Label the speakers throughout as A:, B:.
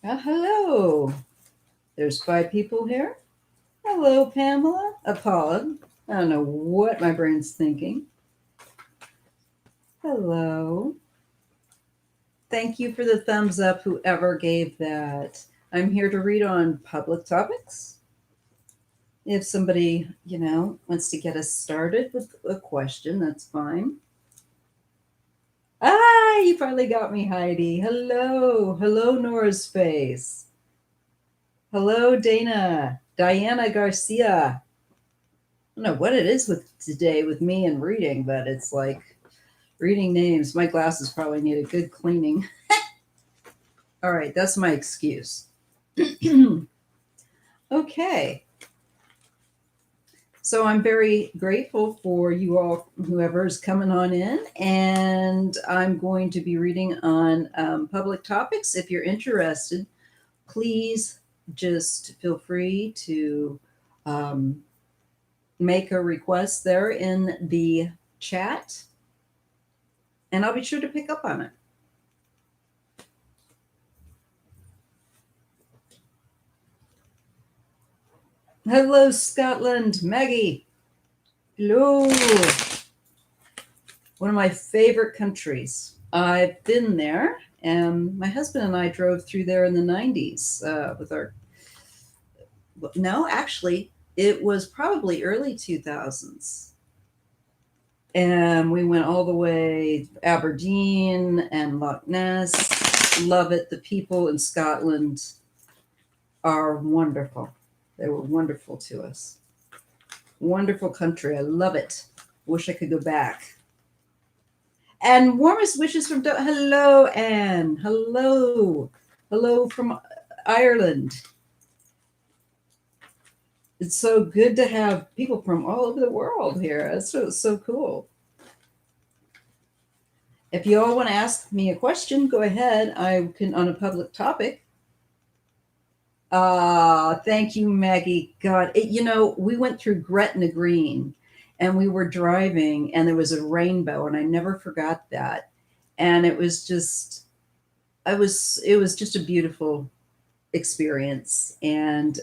A: Hello. There's 5 people here. Hello, Pamela. Paula. I don't know what my brain's thinking. Hello. Thank you for the thumbs up, whoever gave that. I'm here to read on public topics. If somebody, wants to get us started with a question, that's fine. Ah, you finally got me, Heidi. Hello. Hello, Nora's face. Hello, Diana Garcia. I don't know what it is with today with me and reading, but it's like reading names. My glasses probably need a good cleaning. All right, that's my excuse. Okay. So I'm very grateful for you all, whoever's coming on in, and I'm going to be reading on public topics. If you're interested, please just feel free to um, make a request there in the chat, and I'll be sure to pick up on it. Hello, Scotland. Maggie. Hello. One of my favorite countries. I've been there, and my husband and I drove through there in the 90s with our. No, actually, it was probably early 2000s. And we went all the way Aberdeen and Loch Ness. Love it. The people in Scotland are wonderful. They were wonderful to us. Wonderful country. I love it. Wish I could go back. And warmest wishes from hello, Anne. Hello. Hello from Ireland. It's so good to have people from all over the world here. That's so cool. If you all want to ask me a question, go ahead. I can on a public topic. Thank you, Maggie. God, we went through Gretna Green and we were driving and there was a rainbow and I never forgot that. And it was just a beautiful experience and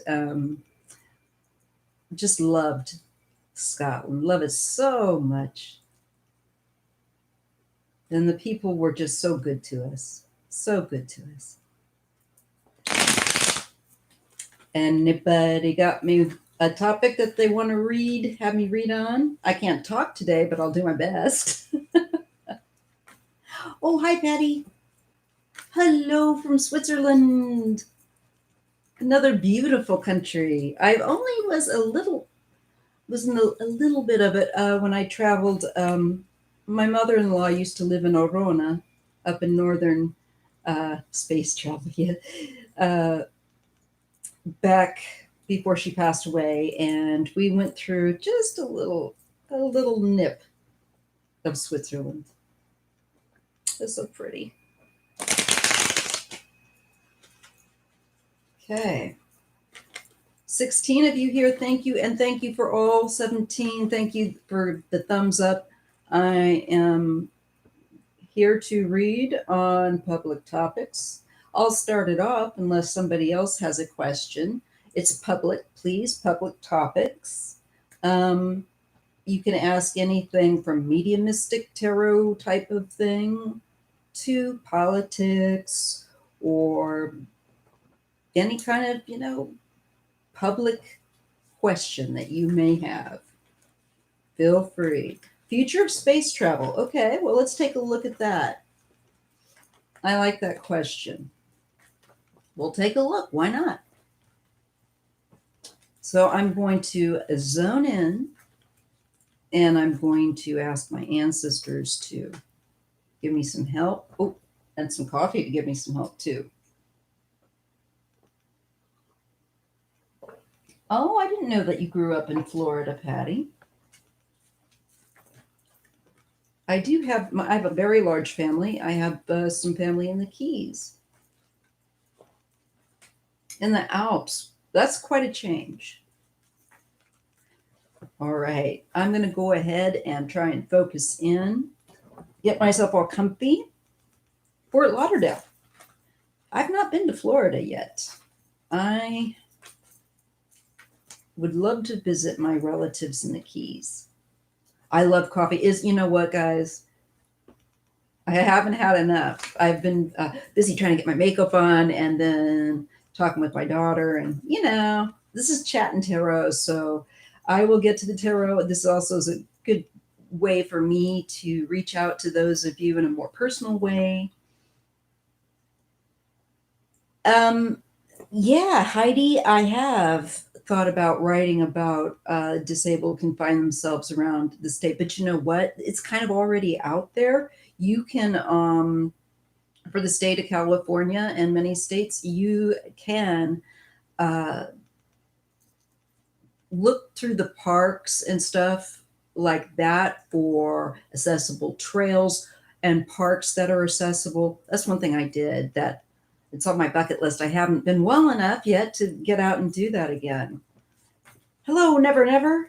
A: just loved Scotland. Love it so much. And the people were just so good to us. So good to us. Anybody got me a topic that they want to read, have me read on? I can't talk today, but I'll do my best. Oh, hi, Patty. Hello from Switzerland. Another beautiful country. I only was in a little bit of it when I traveled. My mother-in-law used to live in Orona, up in northern space travel. Yeah. Back before she passed away, and we went through just a little nip of Switzerland. It's so pretty. Okay. 16 of you here, thank you. And thank you for all 17. Thank you for the thumbs up. I am here to read on public topics. I'll start it off unless somebody else has a question. It's public, please, public topics. You can ask anything from mediumistic tarot type of thing to politics or any kind of, public question that you may have. Feel free. Future of space travel. Okay, well, let's take a look at that. I like that question. We'll take a look. Why not? So I'm going to zone in and I'm going to ask my ancestors to give me some help. Oh, and some coffee to give me some help too. Oh, I didn't know that you grew up in Florida, Patty. I have a very large family. I have some family in the Keys. In the Alps. That's quite a change. All right. I'm going to go ahead and try and focus in. Get myself all comfy. Fort Lauderdale. I've not been to Florida yet. I would love to visit my relatives in the Keys. I love coffee. You know what, guys? I haven't had enough. I've been busy trying to get my makeup on and then talking with my daughter. And, this is chat and tarot. So I will get to the tarot. This also is a good way for me to reach out to those of you in a more personal way. Yeah, Heidi, I have thought about writing about disabled confine themselves around the state, but you know what? It's kind of already out there. You can, for the state of California and many states, you can uh, look through the parks and stuff like that for accessible trails and parks that are accessible. That's one thing I did that it's on my bucket list. I haven't been well enough yet to get out and do that again. Hello, Never Never.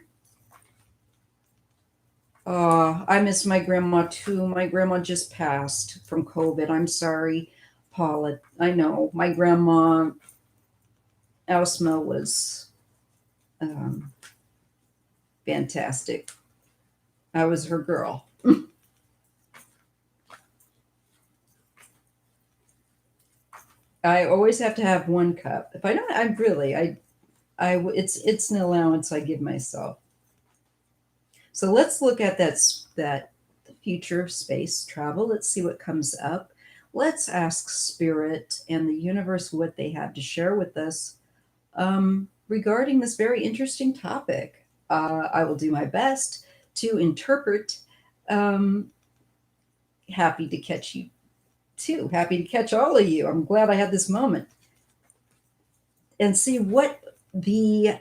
A: I miss my grandma too. My grandma just passed from COVID. I'm sorry, Paula. I know my grandma, Ausma, was um, fantastic. I was her girl. I always have to have one cup. If I don't, it's an allowance I give myself. So let's look at that the future of space travel. Let's see what comes up. Let's ask Spirit and the universe what they have to share with us regarding this very interesting topic. I will do my best to interpret. Um, Happy to catch you too. Happy to catch all of you. I'm glad I had this moment and see what the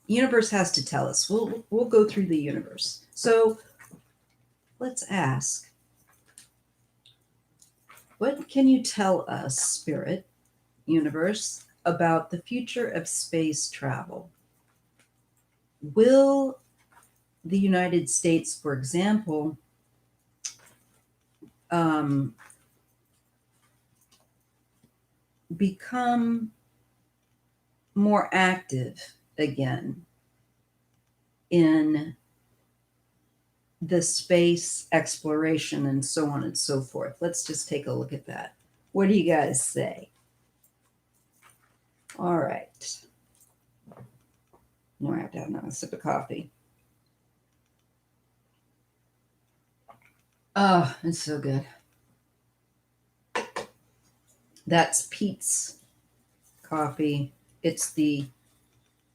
A: universe has to tell us. We'll go through the universe. So let's ask, what can you tell us, Spirit, universe, about the future of space travel? Will the United States, for example, become more active again in the space exploration and so on and so forth? Let's just take a look at that. What do you guys say? All right. Now I have to have another sip of coffee. Oh, it's so good. That's Pete's coffee. It's the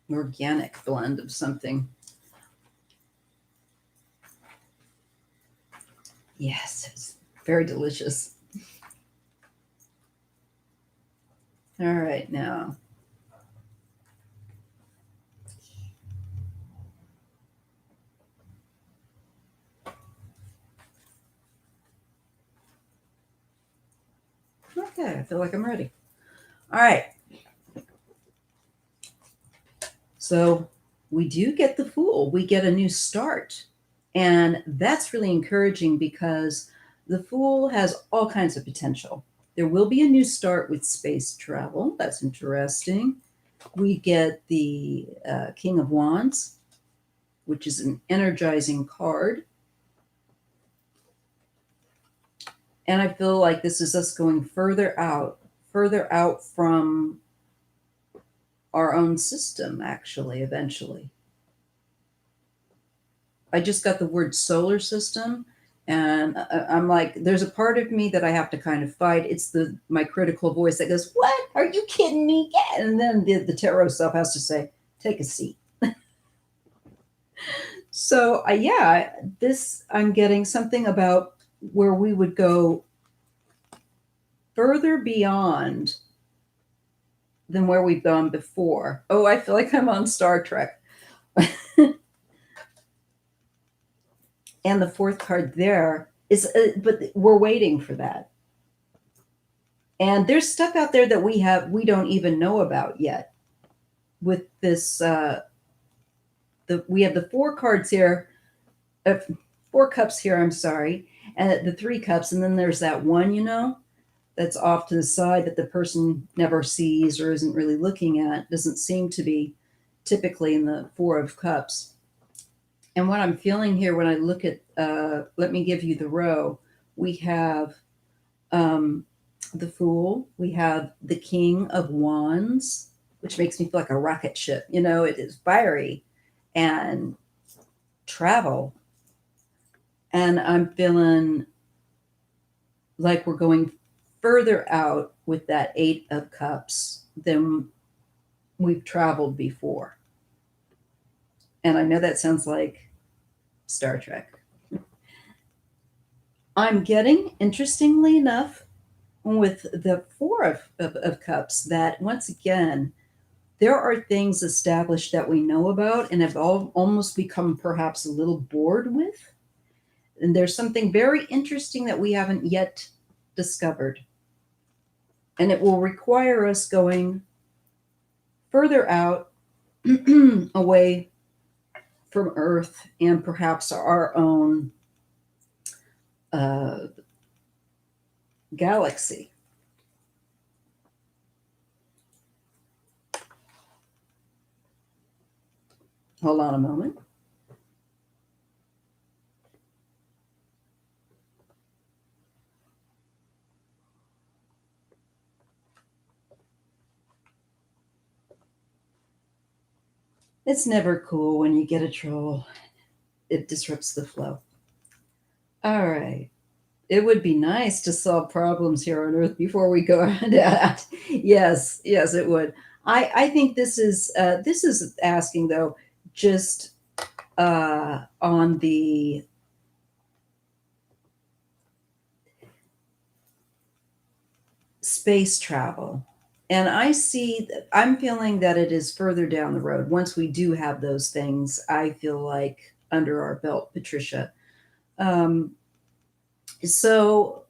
A: organic blend of something. Yes, it's very delicious. All right, now. Okay, I feel like I'm ready. All right. So we do get the Fool. We get a new start. And that's really encouraging because the Fool has all kinds of potential. There will be a new start with space travel. That's interesting. We get the King of Wands, which is an energizing card. And I feel like this is us going further out from our own system, actually, eventually. I just got the word solar system, and I'm like, there's a part of me that I have to kind of fight. It's my critical voice that goes, "What? Are you kidding me?" And then the tarot self has to say, "Take a seat." So, I'm getting something about where we would go further beyond than where we've gone before. Oh, I feel like I'm on Star Trek. And the fourth card there is, but we're waiting for that. And there's stuff out there that we don't even know about yet. With this, we have the four cards here, 4 cups here. I'm sorry, and the 3 cups, and then there's that one. that's off to the side that the person never sees or isn't really looking at doesn't seem to be typically in the Four of Cups. And what I'm feeling here when I look at, let me give you the row, we have the Fool, we have the King of Wands, which makes me feel like a rocket ship. You know, it is fiery and travel. And I'm feeling like we're going further out with that Eight of Cups than we've traveled before. And I know that sounds like Star Trek. I'm getting, interestingly enough, with the Four of Cups, that once again, there are things established that we know about and have almost become perhaps a little bored with. And there's something very interesting that we haven't yet discovered. And it will require us going further out away from Earth and perhaps our own galaxy. Hold on a moment. It's never cool when you get a troll. It disrupts the flow. All right. It would be nice to solve problems here on Earth before we go out. Yes, yes, it would. I think this is asking though, just on the space travel. And I'm feeling that it is further down the road. Once we do have those things, I feel like under our belt, Patricia. So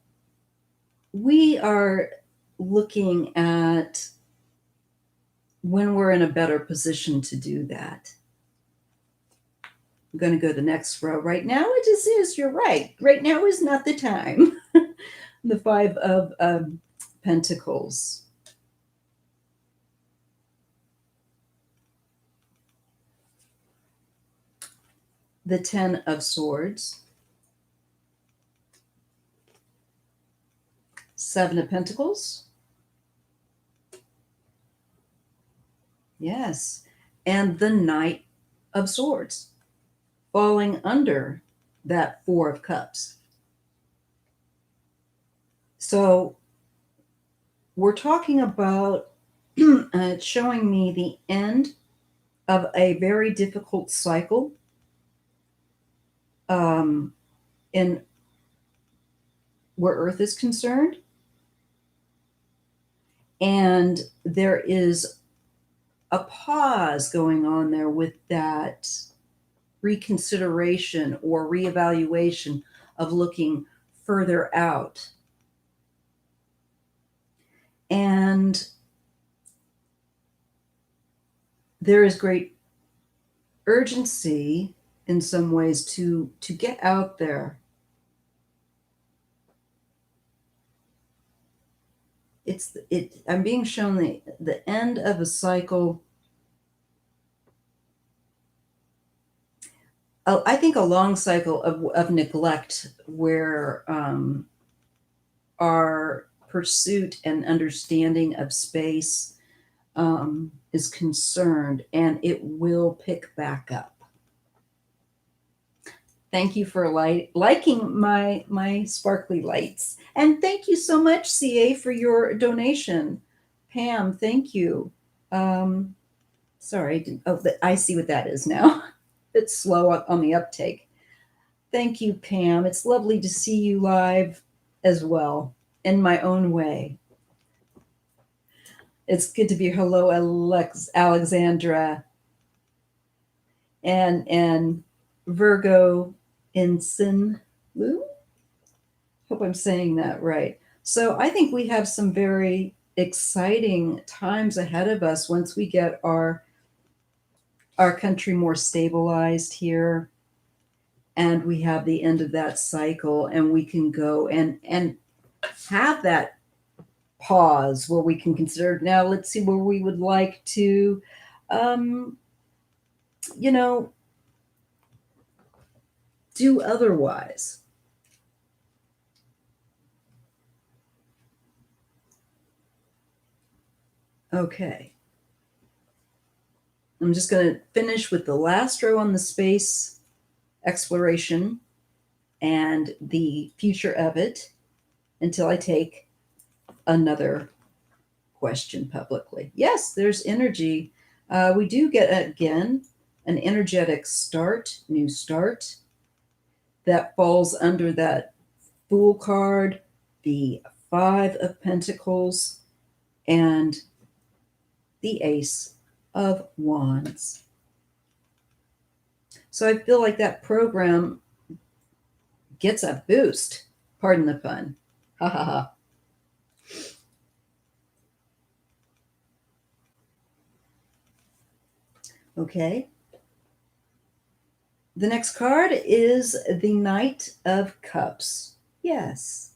A: we are looking at when we're in a better position to do that. I'm going to go to the next row. Right now, it just is, you're right. Right now is not the time. The Five of Pentacles. The Ten of Swords. Seven of Pentacles. Yes. And the Knight of Swords, falling under that Four of Cups. So we're talking about showing me the end of a very difficult cycle in where Earth is concerned. And there is a pause going on there with that reconsideration or reevaluation of looking further out. And there is great urgency in some ways to get out there. I'm being shown the end of a cycle. I think a long cycle of neglect where our pursuit and understanding of space is concerned, and it will pick back up. Thank you for liking my sparkly lights. And thank you so much, CA, for your donation. Pam, thank you. Sorry, I see what that is now. It's slow on the uptake. Thank you, Pam. It's lovely to see you live as well, in my own way. It's good to be here. Hello, Alexandra. And Virgo Insin Lou. Hope I'm saying that right. So I think we have some very exciting times ahead of us once we get our country more stabilized here, and we have the end of that cycle, and we can go and have that pause where we can consider. Now let's see where we would like to, um, you know, do otherwise. Okay. I'm just going to finish with the last row on the space exploration and the future of it until I take another question publicly. Yes, there's energy. We do get, again, an energetic start, new start, that falls under that Fool card, the Five of Pentacles, and the Ace of Wands. So I feel like that program gets a boost. Pardon the pun. Ha ha ha. Okay. The next card is the Knight of Cups. Yes.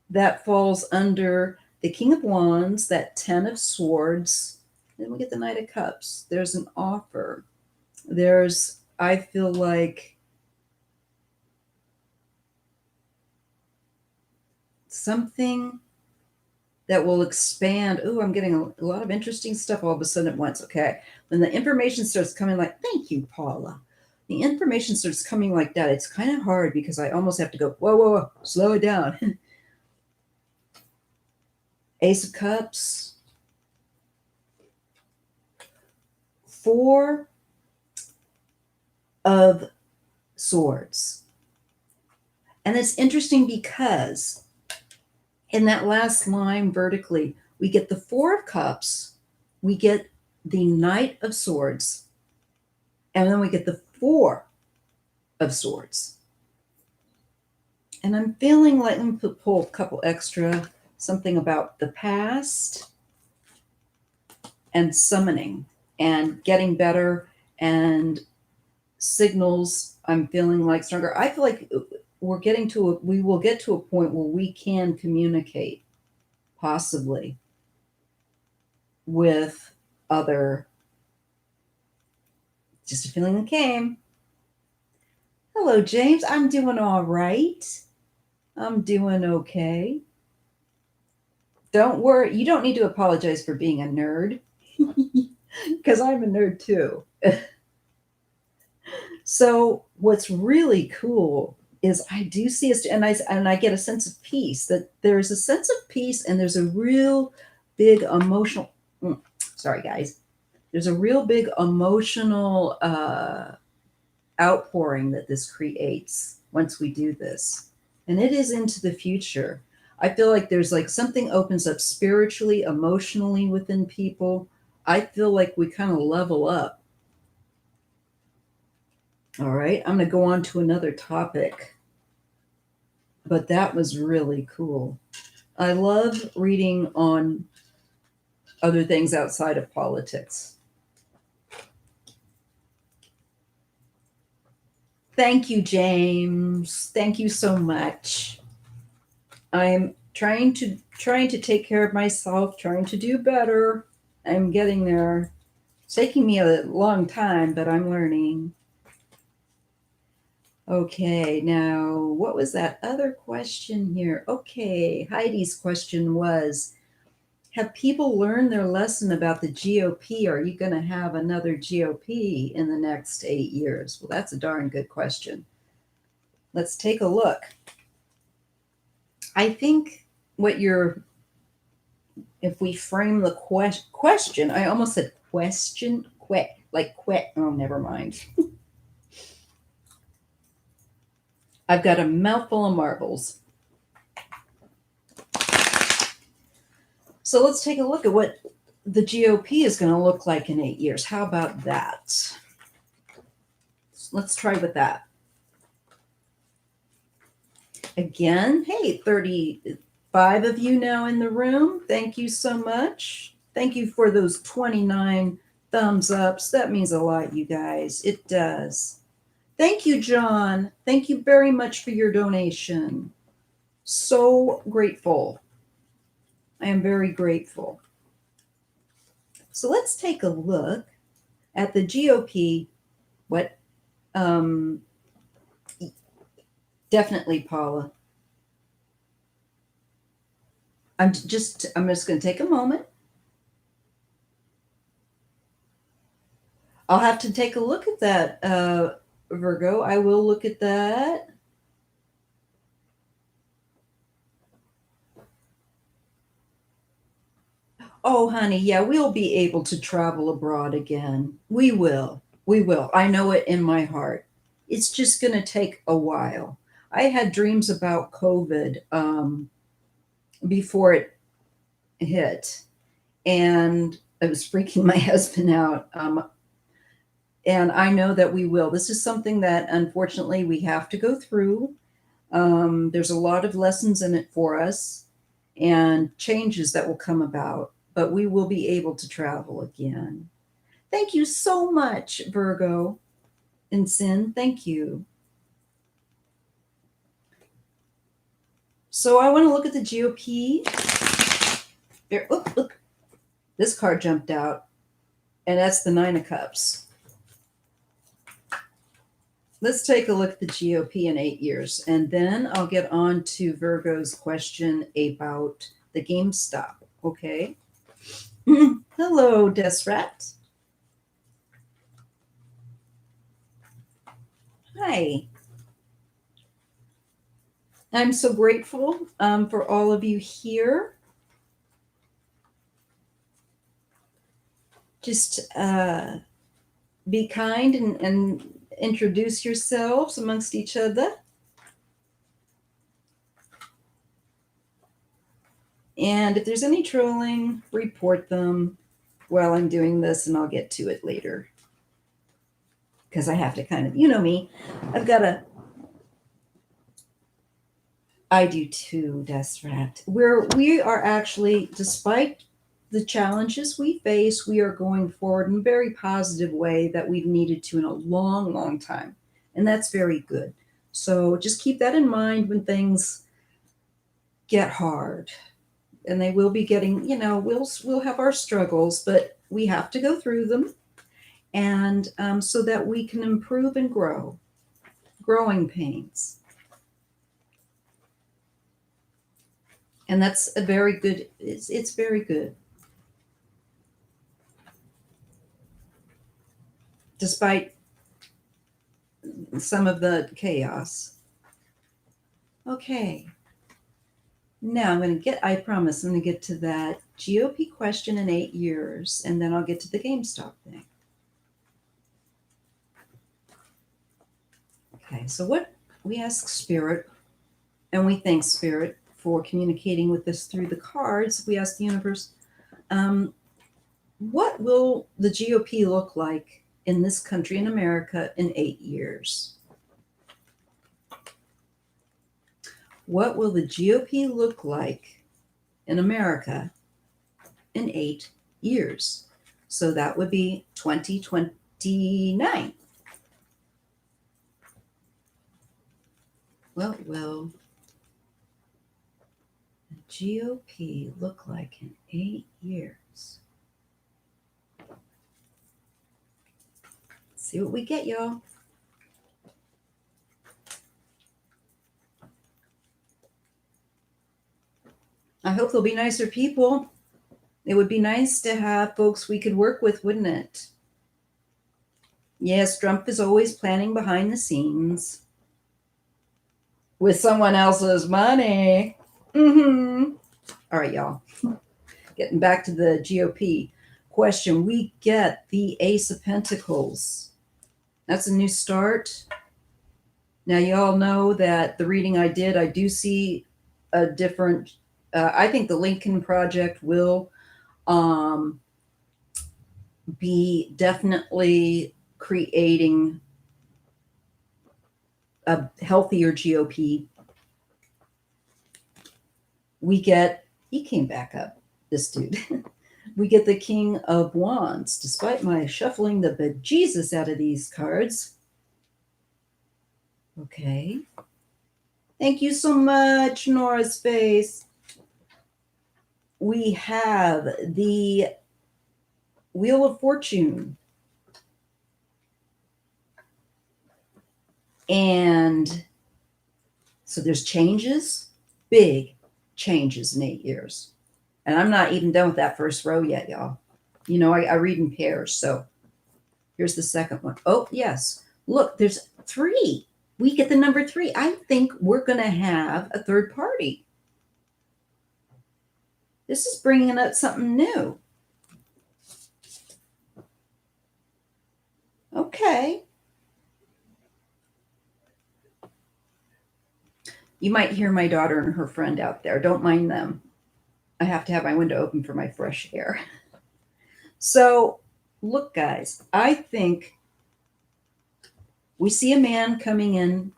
A: That falls under the King of Wands, that Ten of Swords. Then we get the Knight of Cups. There's an offer. There's, I feel like, something that will expand. Oh, I'm getting a lot of interesting stuff all of a sudden at once. Okay. When the information starts coming like, thank you, Paula. The information starts coming like that. It's kind of hard because I almost have to go, whoa, whoa, whoa, slow it down. Ace of Cups. Four of Swords. And it's interesting because in that last line vertically, we get the Four of Cups, we get the Knight of Swords, and then we get the Four of Swords. And I'm feeling like, let me pull a couple extra, something about the past and summoning and getting better and signals. I'm feeling like stronger. I feel like we will get to a point where we can communicate possibly with other, just a feeling that came. Hello, James. I'm doing all right. I'm doing okay. Don't worry. You don't need to apologize for being a nerd because I'm a nerd too. So what's really cool is I do see us, and I get a sense of peace, that there's a sense of peace and there's a real big emotional, sorry guys, there's a real big emotional outpouring that this creates once we do this. And it is into the future. I feel like there's like something opens up spiritually, emotionally within people. I feel like we kind of level up. All right, I'm going to go on to another topic. But that was really cool. I love reading on other things outside of politics. Thank you, James. Thank you so much. I'm trying to take care of myself, trying to do better. I'm getting there. It's taking me a long time, but I'm learning. Okay, now what was that other question here? Okay, Heidi's question was, have people learned their lesson about the GOP? Are you going to have another GOP in the next 8 years? Well, that's a darn good question. Let's take a look. I think if we frame the question, I almost said question, oh, never mind. I've got a mouthful of marbles. So let's take a look at what the GOP is going to look like in 8 years. How about that? Let's try with that. Again, hey, 35 of you now in the room. Thank you so much. Thank you for those 29 thumbs ups. That means a lot, you guys. It does. Thank you, John. Thank you very much for your donation. So grateful. I am very grateful. So let's take a look at the GOP. What? Um, Definitely, Paula. I'm just going to take a moment. I'll have to take a look at that, Virgo. I will look at that. Oh, honey, yeah, we'll be able to travel abroad again. We will. We will. I know it in my heart. It's just going to take a while. I had dreams about COVID before it hit, and it was freaking my husband out. And I know that we will. This is something that unfortunately we have to go through. There's a lot of lessons in it for us and changes that will come about, but we will be able to travel again. Thank you so much, Virgo and Sin. Thank you. So I want to look at the GOP. There, look, this card jumped out, and that's the Nine of Cups. Let's take a look at the GOP in 8 years, and then I'll get on to Virgo's question about the Gamestop. Okay. Hello, Desrat. Hi. I'm so grateful for all of you here. Just be kind and introduce yourselves amongst each other. And if there's any trolling, report them while I'm doing this, and I'll get to it later. Because I have to kind of, you know me, I've got to. I do too, Desrat. We are actually, despite the challenges we face, we are going forward in a very positive way that we've needed to in a long, long time. And that's very good. So just keep that in mind when things get hard. And they will be getting, we'll have our struggles, but we have to go through them. And so that we can improve and grow. Growing pains. And that's a very good, it's very good. Despite some of the chaos. Okay. Now I promise I'm going to get to that GOP question in 8 years, and then I'll get to the GameStop thing. Okay, so what we ask Spirit, and we thank Spirit for communicating with us through the cards. We ask the universe, what will the GOP look like in this country, in America, in 8 years? What will the GOP look like in America in 8 years? So that would be 2029. What will the GOP look like in 8 years? Let's see what we get, y'all. I hope they'll be nicer people. It would be nice to have folks we could work with, wouldn't it? Yes, Trump is always planning behind the scenes with someone else's money. All right, y'all. Getting back to the GOP question, we get the Ace of Pentacles. That's a new start. Now, y'all know that the reading I did, I do see a different. I think the Lincoln Project will be definitely creating a healthier GOP. He came back up, this dude. We get the King of Wands, despite my shuffling the bejesus out of these cards. Okay. Thank you so much, Nora's Face. we have the Wheel of Fortune. And so there's changes, big changes in 8 years. And I'm not even done with that first row yet, y'all. You know, I read in pairs. So here's the second one. Oh, yes. Look, there's 3. We get the number 3. I think we're going to have a third party. This is bringing up something new. Okay. You might hear my daughter and her friend out there. Don't mind them. I have to have my window open for my fresh air. So, look, guys, I think we see a man coming in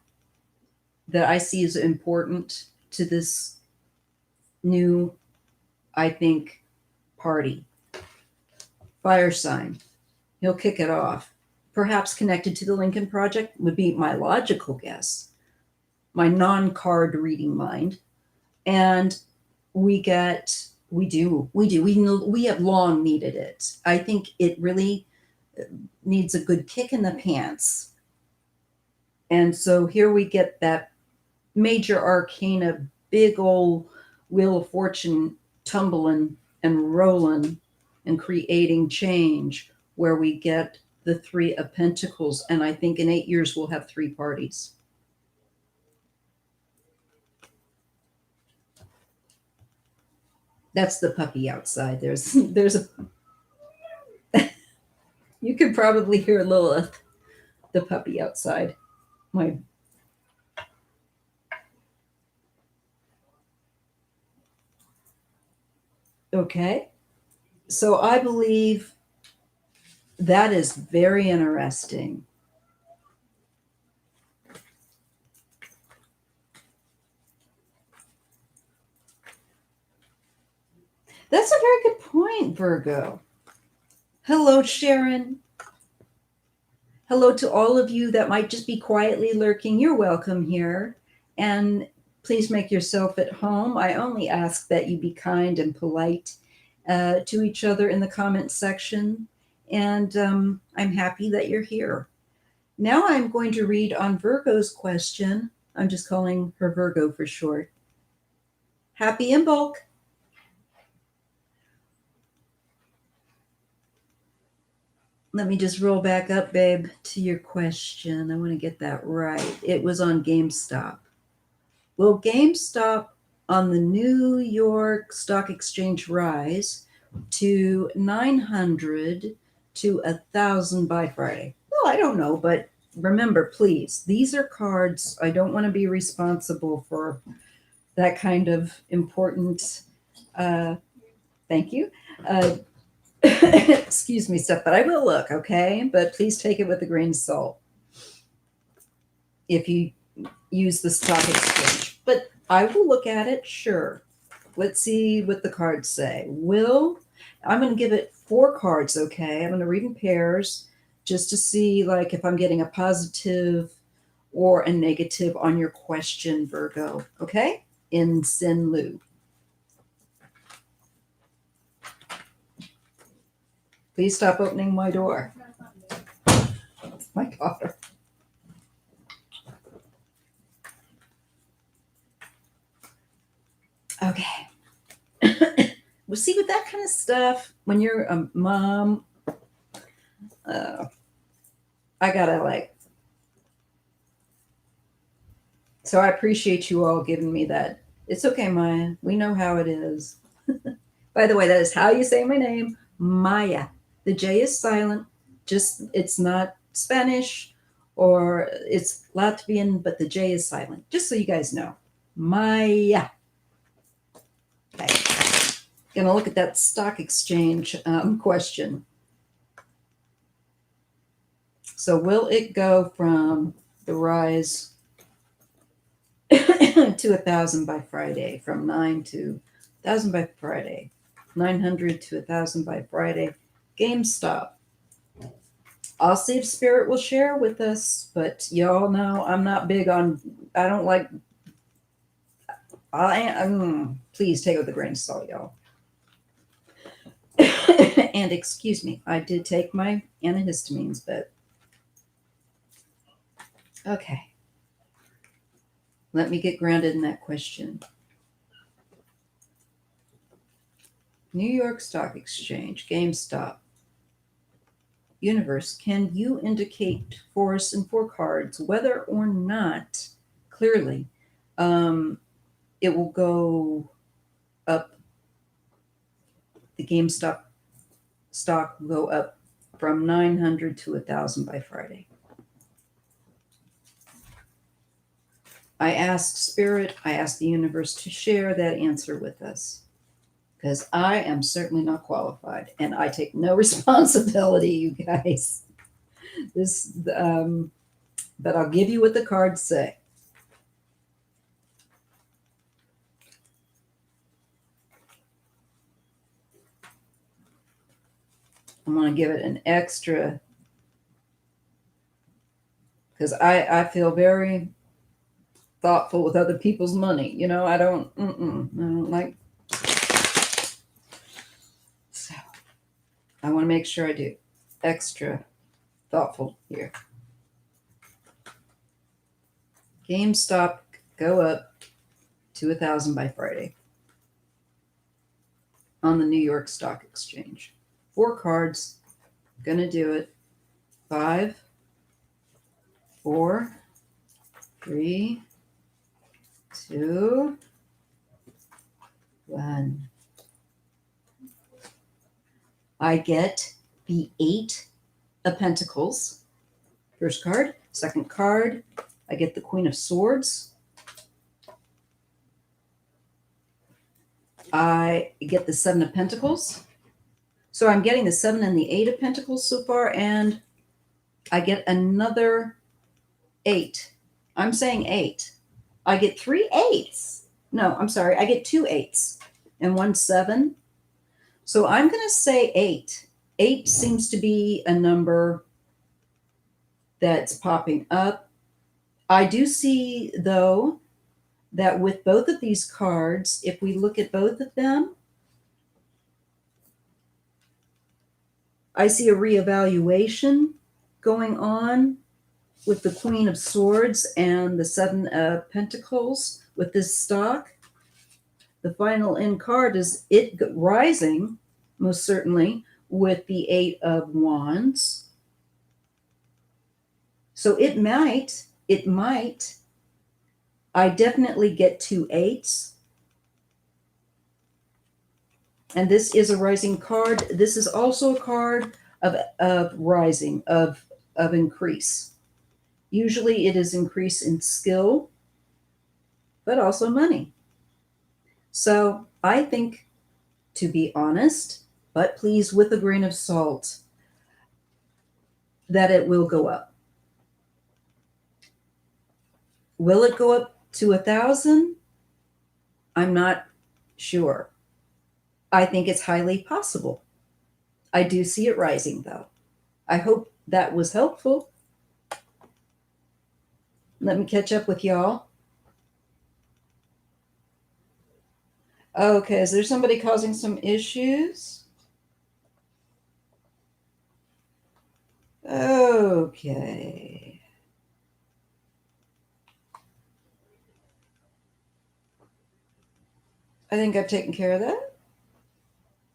A: that I see as important to this new, I think, party. Fire sign. He'll kick it off. Perhaps connected to the Lincoln Project would be my logical guess, my non-card reading mind. And we have long needed it. I think it really needs a good kick in the pants. And so here we get that major arcana, big old Wheel of Fortune tumbling and rolling and creating change, where we get the 3 of Pentacles. And I think in 8 years, we'll have 3 parties. That's the puppy outside. There's a, you could probably hear Lilith, the puppy outside. Okay. So I believe that is very interesting. That's a very good point, Virgo. Hello, Sharon. Hello to all of you that might just be quietly lurking. You're welcome here. And please make yourself at home. I only ask that you be kind and polite to each other in the comment section. And I'm happy that you're here. Now I'm going to read on Virgo's question. I'm just calling her Virgo for short. Happy in bulk. Let me just roll back up, babe, to your question. I want to get that right. It was on Gamestop. Will Gamestop on the New York Stock Exchange rise to 900 to 1,000 by Friday? Well, I don't know, but remember, please, these are cards. I don't want to be responsible for that kind of important, thank you, excuse me, stuff, but I will look, okay? But please take it with a grain of salt if you use the stock exchange. But I will look at it, sure. Let's see what the cards say. I'm going to give it 4 cards, okay? I'm going to read in pairs just to see like if I'm getting a positive or a negative on your question, Virgo, okay? In Sin Lu. Please stop opening my door. It's my daughter. Okay. Well, see, with that kind of stuff, when you're a mom, I gotta like. So I appreciate you all giving me that. It's okay, Maya. We know how it is. By the way, that is how you say my name, Maya. The J is silent. Just, it's not Spanish or it's Latvian, but the J is silent. Just so you guys know. Maya. Okay. Gonna look at that stock exchange question. So will it go from the rise to 1,000 by Friday, from 9 to 1,000 by Friday, 900 to 1,000 by Friday? GameStop. I'll see if Spirit will share with us, but y'all know I'm not big on, I don't like, please take it with a grain of salt, y'all. And excuse me, I did take my antihistamines, but okay. Let me get grounded in that question. New York Stock Exchange, Gamestop. Universe, can you indicate for us in 4 cards whether or not clearly it will go up? The GameStop stock will go up from 900 to 1,000 by Friday. I asked Spirit, I asked the universe to share that answer with us, because I am certainly not qualified, and I take no responsibility, you guys. But I'll give you what the cards say. I'm going to give it an extra, because I feel very thoughtful with other people's money. You know, I don't like. So I want to make sure I do extra thoughtful here. GameStop go up to 1,000 by Friday on the New York Stock Exchange. 4 cards, gonna do it. 5, 4, 3, 2, 1. I get the 8 of Pentacles. First card. Second card, I get the Queen of Swords. I get the 7 of Pentacles. So I'm getting the 7 and the 8 of Pentacles so far, and I get another 8. I'm saying 8. I get 3 8s. No, I'm sorry. I get 2 8s and 1 7. So I'm going to say 8. 8 seems to be a number that's popping up. I do see, though, that with both of these cards, if we look at both of them, I see a reevaluation going on with the Queen of Swords and the 7 of Pentacles with this stock. The final end card is it rising, most certainly, with the 8 of Wands. So it might, I definitely get 2 8s. And this is a rising card. This is also a card of rising, of increase. Usually it is increase in skill, but also money. So I think, to be honest, but please with a grain of salt, that it will go up. Will it go up to 1,000? I'm not sure. I think it's highly possible. I do see it rising, though. I hope that was helpful. Let me catch up with y'all. Okay, is there somebody causing some issues? Okay. I think I've taken care of that.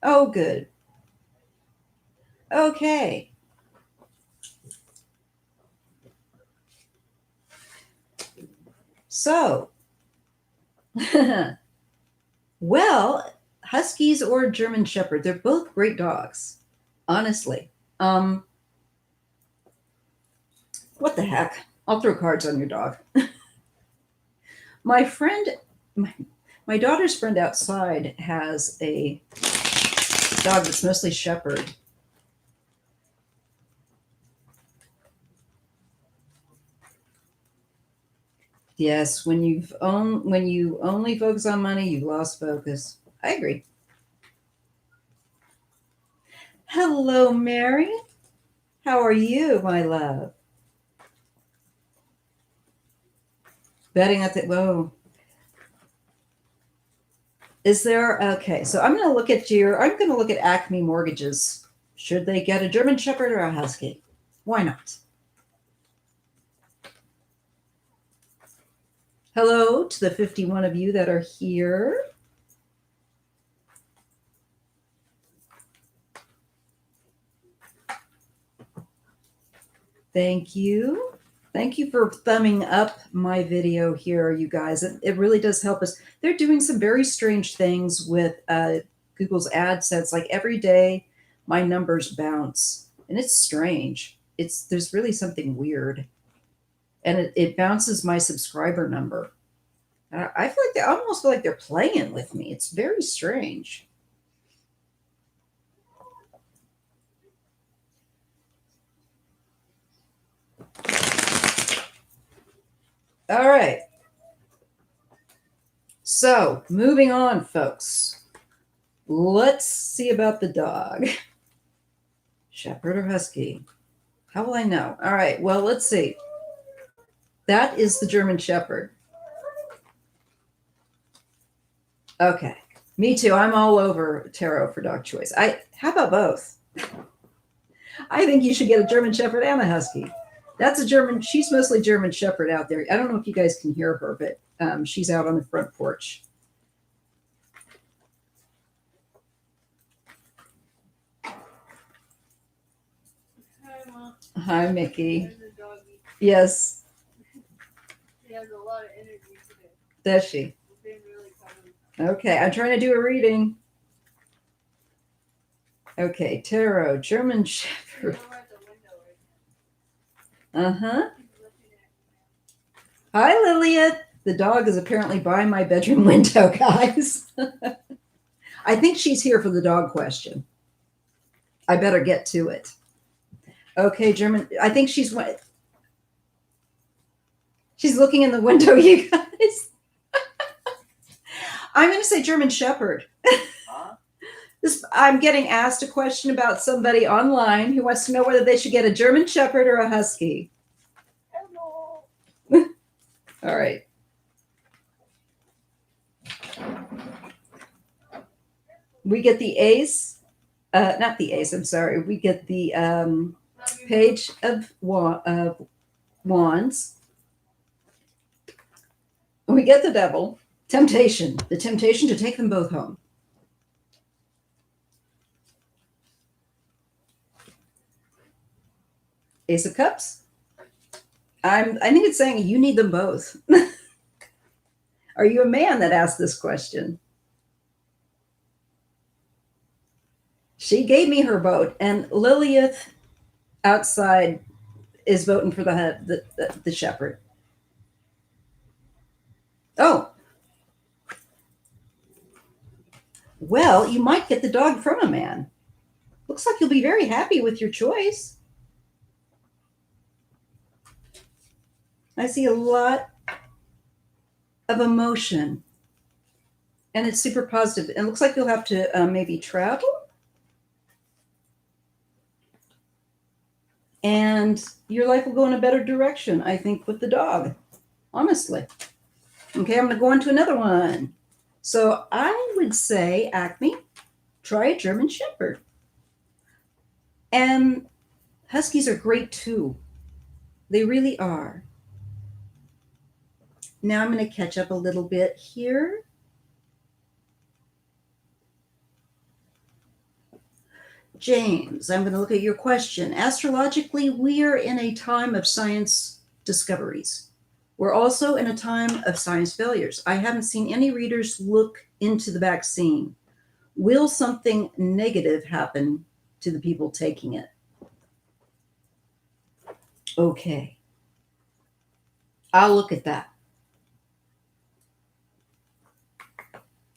A: Oh, good. Okay. So, well, Huskies or German Shepherd, they're both great dogs, honestly. What the heck? I'll throw cards on your dog. My friend, my daughter's friend outside has a dog that's mostly shepherd. Yes, when you only focus on money, you've lost focus. I agree. Hello, Mary. How are you, my love? Betting at the whoa. Is there, okay, so I'm going to look at Acme Mortgages. Should they get a German Shepherd or a Husky? Why not? Hello to the 51 of you that are here. Thank you. Thank you for thumbing up my video here, you guys. It really does help us. They're doing some very strange things with Google's AdSense. Like every day, my numbers bounce, and it's strange. There's really something weird, and it bounces my subscriber number. I feel like I almost feel like they're playing with me. It's very strange. All right. So moving on, folks. Let's see about the dog. Shepherd or Husky? How will I know? All right. Well, let's see. That is the German Shepherd. Okay. Me too. I'm all over tarot for dog choice. How about both? I think you should get a German Shepherd and a Husky. That's a German. She's mostly German Shepherd out there. I don't know if you guys can hear her, but she's out on the front porch. Hi, Mickey. Yes.
B: She has a lot of energy today.
A: Does she?
B: Really
A: okay, I'm trying to do a reading. Okay, tarot, German Shepherd. Uh-huh. Hi, Lilith. The dog is apparently by my bedroom window, guys. I think she's here for the dog question. I better get to it. Okay, German. I think she's looking in the window, you guys. I'm going to say German Shepherd. Huh? I'm getting asked a question about somebody online who wants to know whether they should get a German Shepherd or a Husky.
B: Hello.
A: All right. We get the ace. Not the ace, I'm sorry. We get the page of wands. We get the devil. Temptation. The temptation to take them both home. Ace of Cups. I think it's saying you need them both. Are you a man that asked this question? She gave me her vote, and Lilith outside is voting for the shepherd. Oh. Well, you might get the dog from a man. Looks like you'll be very happy with your choice. I see a lot of emotion, and it's super positive. And it looks like you'll have to maybe travel. And your life will go in a better direction, I think, with the dog, honestly. Okay, I'm going to go on to another one. So I would say, Acme, try a German Shepherd. And Huskies are great too. They really are. Now I'm going to catch up a little bit here. James, I'm going to look at your question. Astrologically, we are in a time of science discoveries. We're also in a time of science failures. I haven't seen any readers look into the vaccine. Will something negative happen to the people taking it? Okay. I'll look at that.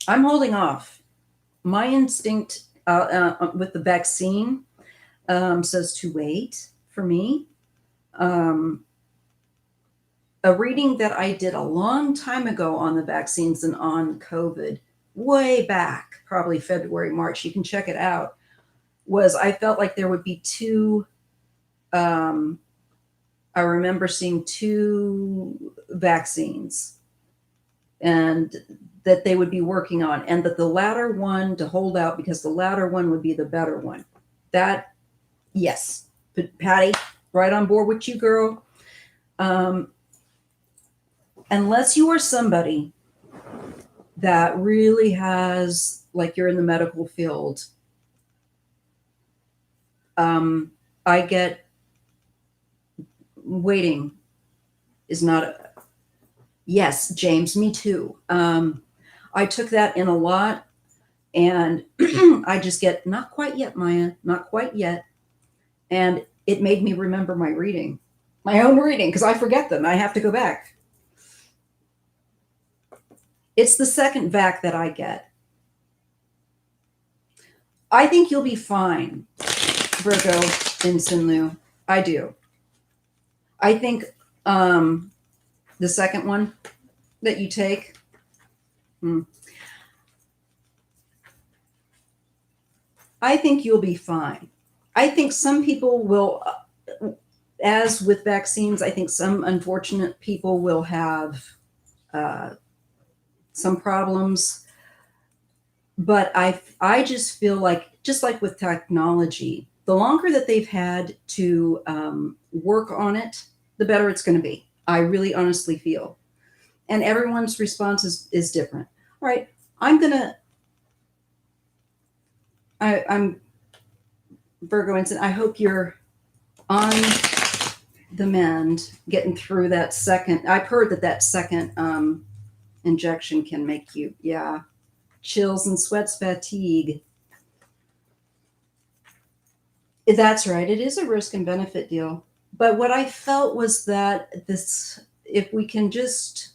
A: I'm holding off. My instinct with the vaccine says to wait for me. A reading that I did a long time ago on the vaccines and on COVID, way back, probably February, March, you can check it out, was I felt like there would be I remember seeing 2 vaccines. And that they would be working on, and that the latter one to hold out because the latter one would be the better one. That, yes, but Patty, right on board with you, girl. Unless you are somebody that really has, like you're in the medical field, I get waiting is not. Yes, James, me too. I took that in a lot, and I just get, not quite yet, Maya, not quite yet. And it made me remember my reading, my own reading, because I forget them. I have to go back. It's the second vac that I get. I think you'll be fine, Virgo in Sinlu. I do. I think the second one that you take, I think you'll be fine. I think some people will, as with vaccines, I think some unfortunate people will have some problems. But I just feel like, just like with technology, the longer that they've had to work on it, the better it's going to be. I really honestly feel. And everyone's response is different. All right, I'm Virgo Instant. I hope you're on the mend, getting through that second. I've heard that second injection can make you, chills and sweats, fatigue. That's right. It is a risk and benefit deal. But what I felt was that this, if we can just,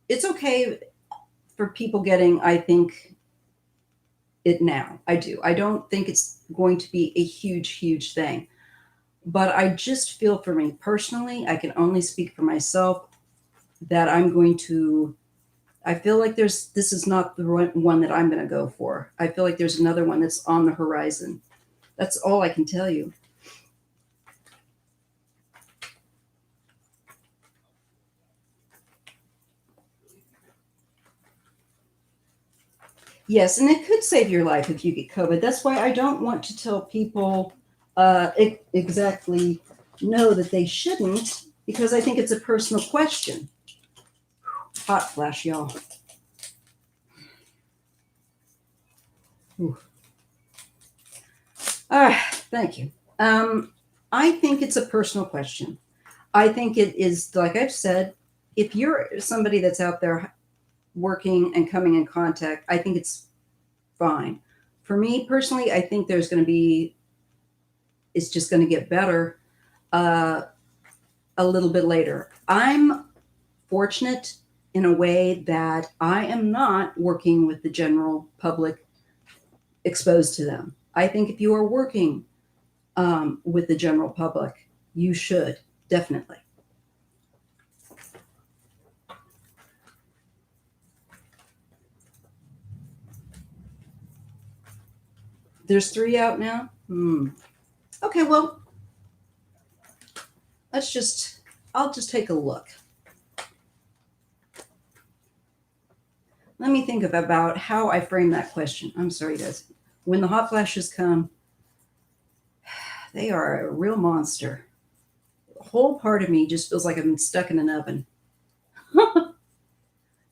A: it's okay for people getting, I think, it now. I do. I don't think it's going to be a huge, huge thing. But I just feel, for me personally, I can only speak for myself, that I'm going to, I feel like this is not the one that I'm going to go for. I feel like there's another one that's on the horizon. That's all I can tell you. Yes, and it could save your life if you get COVID. That's why I don't want to tell people exactly no that they shouldn't, because I think it's a personal question. Hot flash, y'all. Thank you. I think it's a personal question. I think it is, like I've said, if you're somebody that's out there working and coming in contact, I think it's fine. For me personally, I think there's going to be, it's just going to get better a little bit later. I'm fortunate in a way that I am not working with the general public, exposed to them. I think if you are working with the general public, you should definitely. There's 3 out now? Okay, well, I'll just take a look. Let me think about how I frame that question. I'm sorry, guys. When the hot flashes come, they are a real monster. The whole part of me just feels like I've been stuck in an oven. The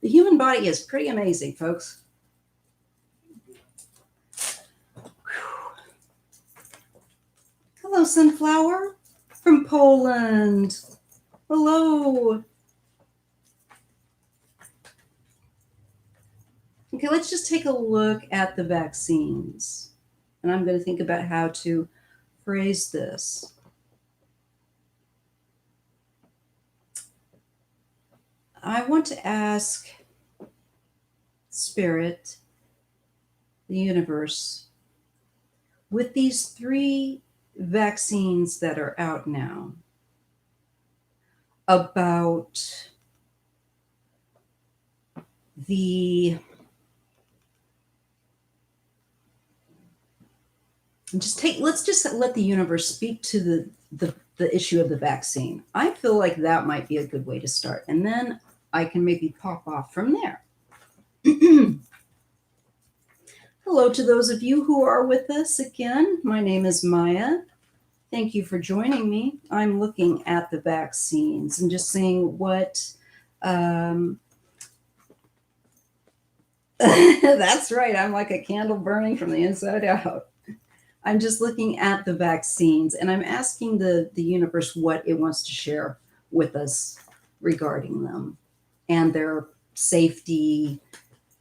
A: human body is pretty amazing, folks. Hello, Sunflower from Poland. Hello. Okay, let's just take a look at the vaccines. And I'm going to think about how to phrase this. I want to ask Spirit, the universe, with these 3 vaccines that are out now, about let's just let the universe speak to the issue of the vaccine. I feel like that might be a good way to start, and then I can maybe pop off from there. Hello to those of you who are with us again. My name is Maya. Thank you for joining me. I'm looking at the vaccines and just seeing what. That's right. I'm like a candle burning from the inside out. I'm just looking at the vaccines and I'm asking the universe what it wants to share with us regarding them and their safety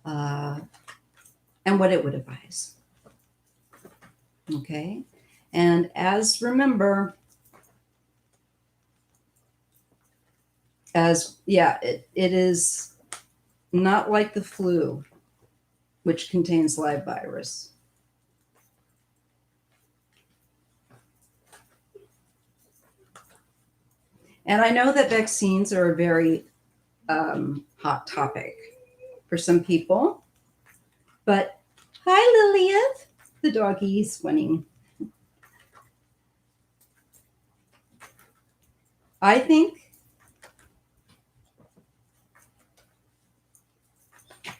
A: and what it would advise. Okay. And as remember, it is not like the flu, which contains live virus. And I know that vaccines are a very hot topic for some people, but hi, Lilith, the doggy is winning. I think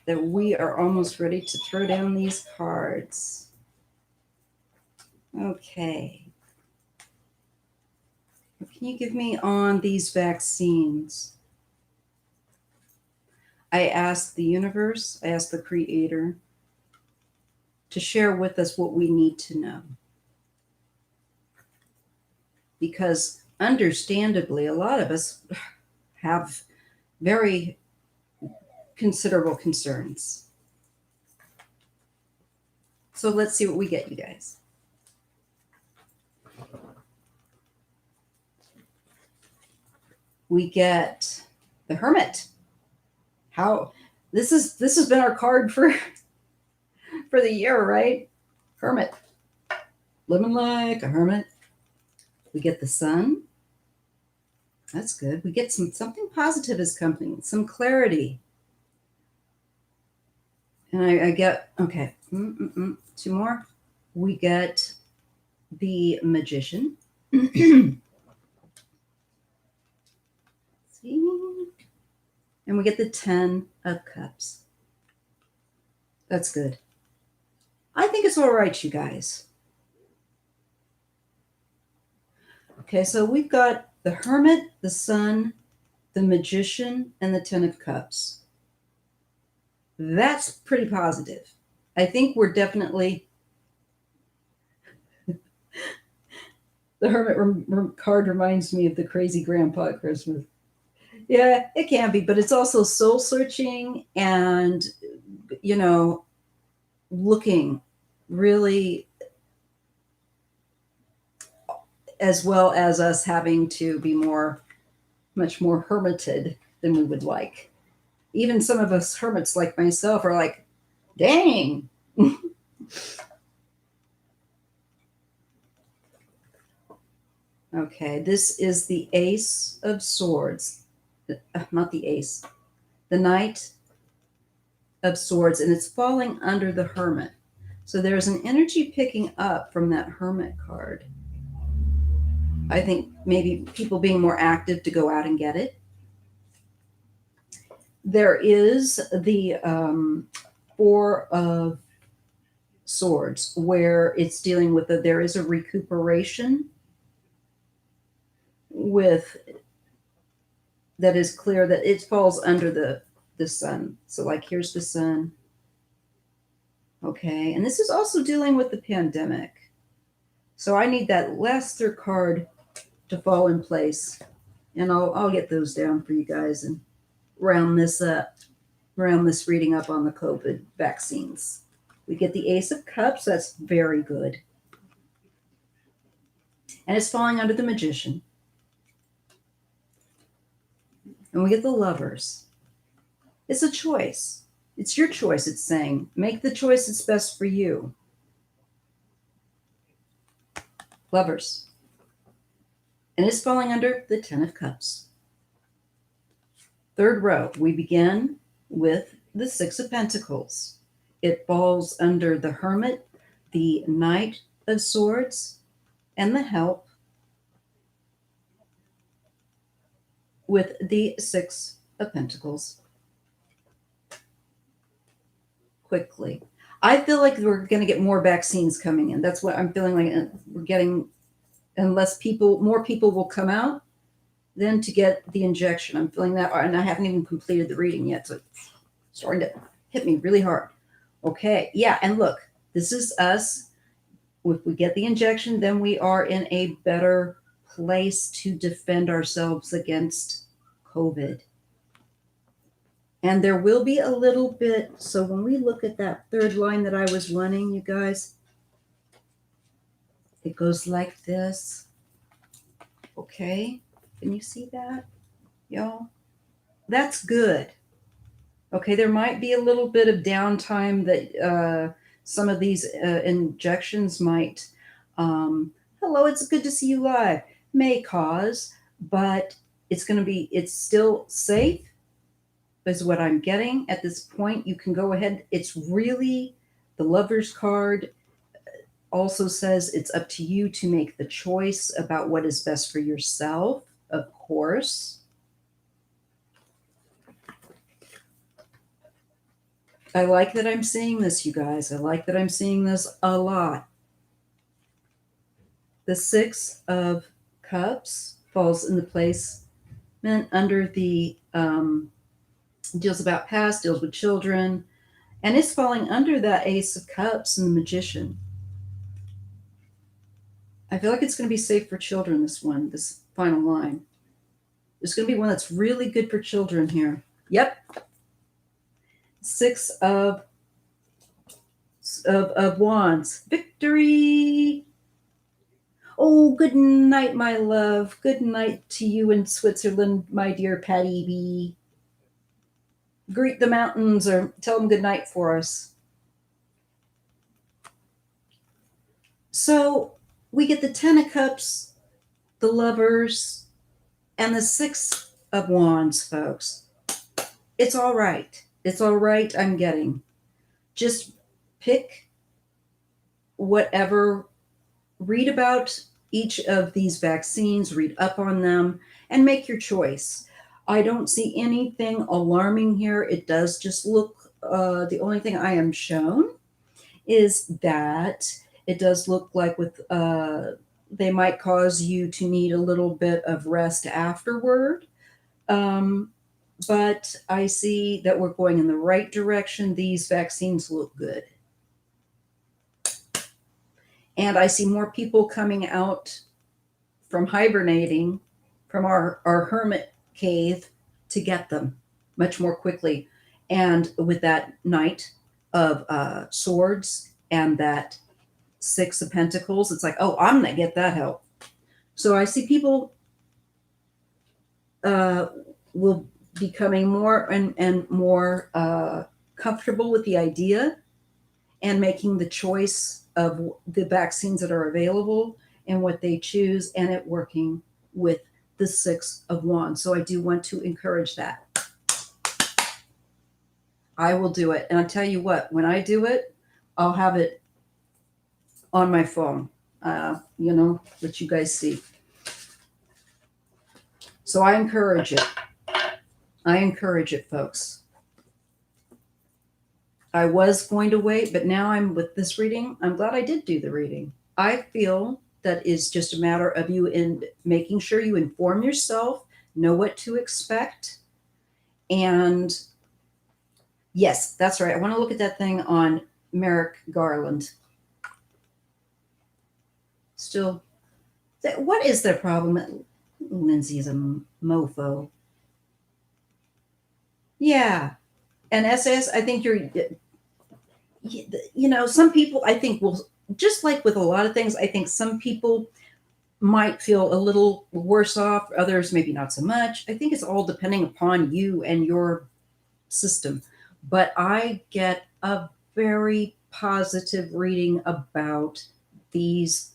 A: that we are almost ready to throw down these cards. Okay. What can you give me on these vaccines? I ask the universe, I ask the creator to share with us what we need to know. Because understandably, a lot of us have very considerable concerns. So let's see what we get, you guys. We get the Hermit. How this has been our card for the year, right? Hermit. Living like a hermit. We get the Sun. That's good. We get something positive is coming, some clarity. And I get, okay, two more. We get the Magician. See? And we get the 10 of Cups. That's good. I think it's all right, you guys. Okay, so we've got the Hermit, the Sun, the Magician, and the 10 of Cups. That's pretty positive. I think we're definitely... The Hermit card reminds me of the crazy grandpa at Christmas. Yeah, it can be, but it's also soul searching and, looking really, as well as us having to be much more hermited than we would like. Even some of us hermits like myself are like, dang. Okay, this is the Ace of Swords. Not the Ace. The Knight of Swords, and it's falling under the Hermit. So there's an energy picking up from that Hermit card. I think maybe people being more active to go out and get it. There is the Four of Swords, where it's dealing with there is a recuperation with that is clear that it falls under the Sun. So like here's the Sun. Okay, and this is also dealing with the pandemic. So I need that last third card to fall in place. And I'll get those down for you guys and round this reading up on the COVID vaccines. We get the Ace of Cups. That's very good. And it's falling under the Magician. And we get the Lovers. It's a choice. It's your choice, it's saying. Make the choice that's best for you. Lovers. And it's falling under the 10 of Cups. Third row, we begin with the 6 of Pentacles. It falls under the Hermit, the Knight of Swords, and the Help, with the 6 of Pentacles. quickly. I feel like we're going to get more vaccines coming in. That's what I'm feeling like we're getting, unless more people will come out then to get the injection. I'm feeling that, and I haven't even completed the reading yet, so it's starting to hit me really hard. Okay, yeah, and look, this is us. If we get the injection, then we are in a better place to defend ourselves against COVID. And there will be a little bit, so when we look at that third line that I was running, you guys, it goes like this. Okay, can you see that, y'all? That's good. Okay, there might be a little bit of downtime that some of these injections might, hello, it's good to see you live, may cause, but it's still safe, is what I'm getting at this point. You can go ahead. It's really, the lover's card also says it's up to you to make the choice about what is best for yourself, of course. I like that I'm seeing this, you guys. I like that I'm seeing this a lot. The Six of Cups falls in the placement under the deals about past, deals with children, and it's falling under that Ace of Cups and the Magician. I feel like it's going to be safe for children, this final line. There's going to be one that's really good for children here. Yep. Six of Wands. Victory. Oh, good night, my love. Good night to you in Switzerland, my dear Patty B. Greet the mountains or tell them good night for us. So we get the Ten of Cups, the Lovers, and the Six of Wands, folks. It's all right. It's all right, I'm getting. Just pick whatever, read about each of these vaccines, read up on them, and make your choice. I don't see anything alarming here. It does just look, the only thing I am shown is that it does look like they might cause you to need a little bit of rest afterward. But I see that we're going in the right direction. These vaccines look good. And I see more people coming out from hibernating from our hermit cave to get them much more quickly. And with that Knight of Swords and that Six of Pentacles, it's like, oh, I'm going to get that help. So I see people will becoming more and more comfortable with the idea and making the choice of the vaccines that are available and what they choose, and it working with the Six of Wands. So I do want to encourage that. I will do it. And I'll tell you what, when I do it, I'll have it on my phone, that you guys see. So I encourage it. I encourage it, folks. I was going to wait, but now I'm with this reading. I'm glad I did do the reading. I feel that it's just a matter of you in making sure you inform yourself, know what to expect. And yes, that's right. I want to look at that thing on Merrick Garland. Still, what is their problem? Lindsay's a mofo. Yeah. And SS, I think some people, I think, will, just like with a lot of things, I think some people might feel a little worse off, others maybe not so much. I think it's all depending upon you and your system. But I get a very positive reading about these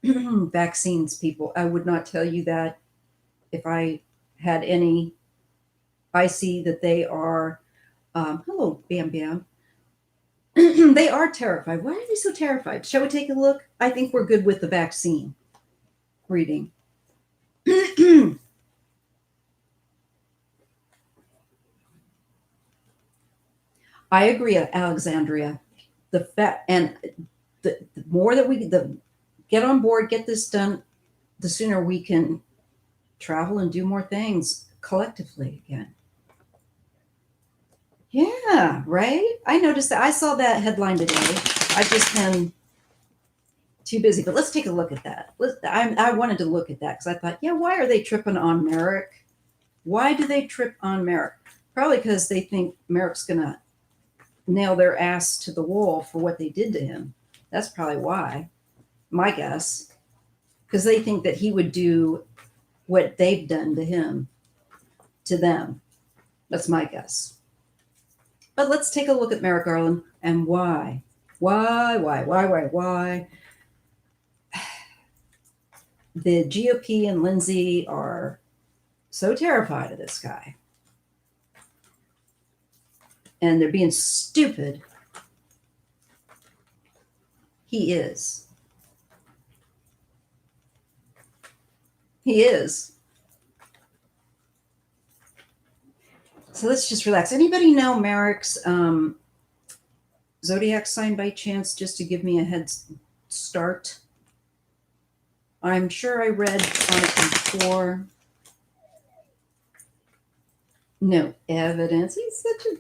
A: vaccines, people. I would not tell you that if I had any. I see that they are, hello, Bam Bam. They are terrified. Why are they so terrified? Shall we take a look? I think we're good with the vaccine reading. I agree, Alexandria. The more that we get on board, get this done, the sooner we can travel and do more things collectively again. Yeah, right. I noticed that. I saw that headline today. I've just been too busy, but let's take a look at that. I wanted to look at that because I thought, yeah, why are they tripping on Merrick? Why do they trip on Merrick? Probably because they think Merrick's gonna nail their ass to the wall for what they did to him. That's probably why. My guess, because they think that he would do what they've done to him to them. That's my guess. But let's take a look at Merrick Garland and why. Why? The GOP and Lindsay are so terrified of this guy. And they're being stupid. He is. He is. So let's just relax. Anybody know Merrick's zodiac sign by chance, just to give me a head start? I'm sure I read on it before. No evidence. He's such a...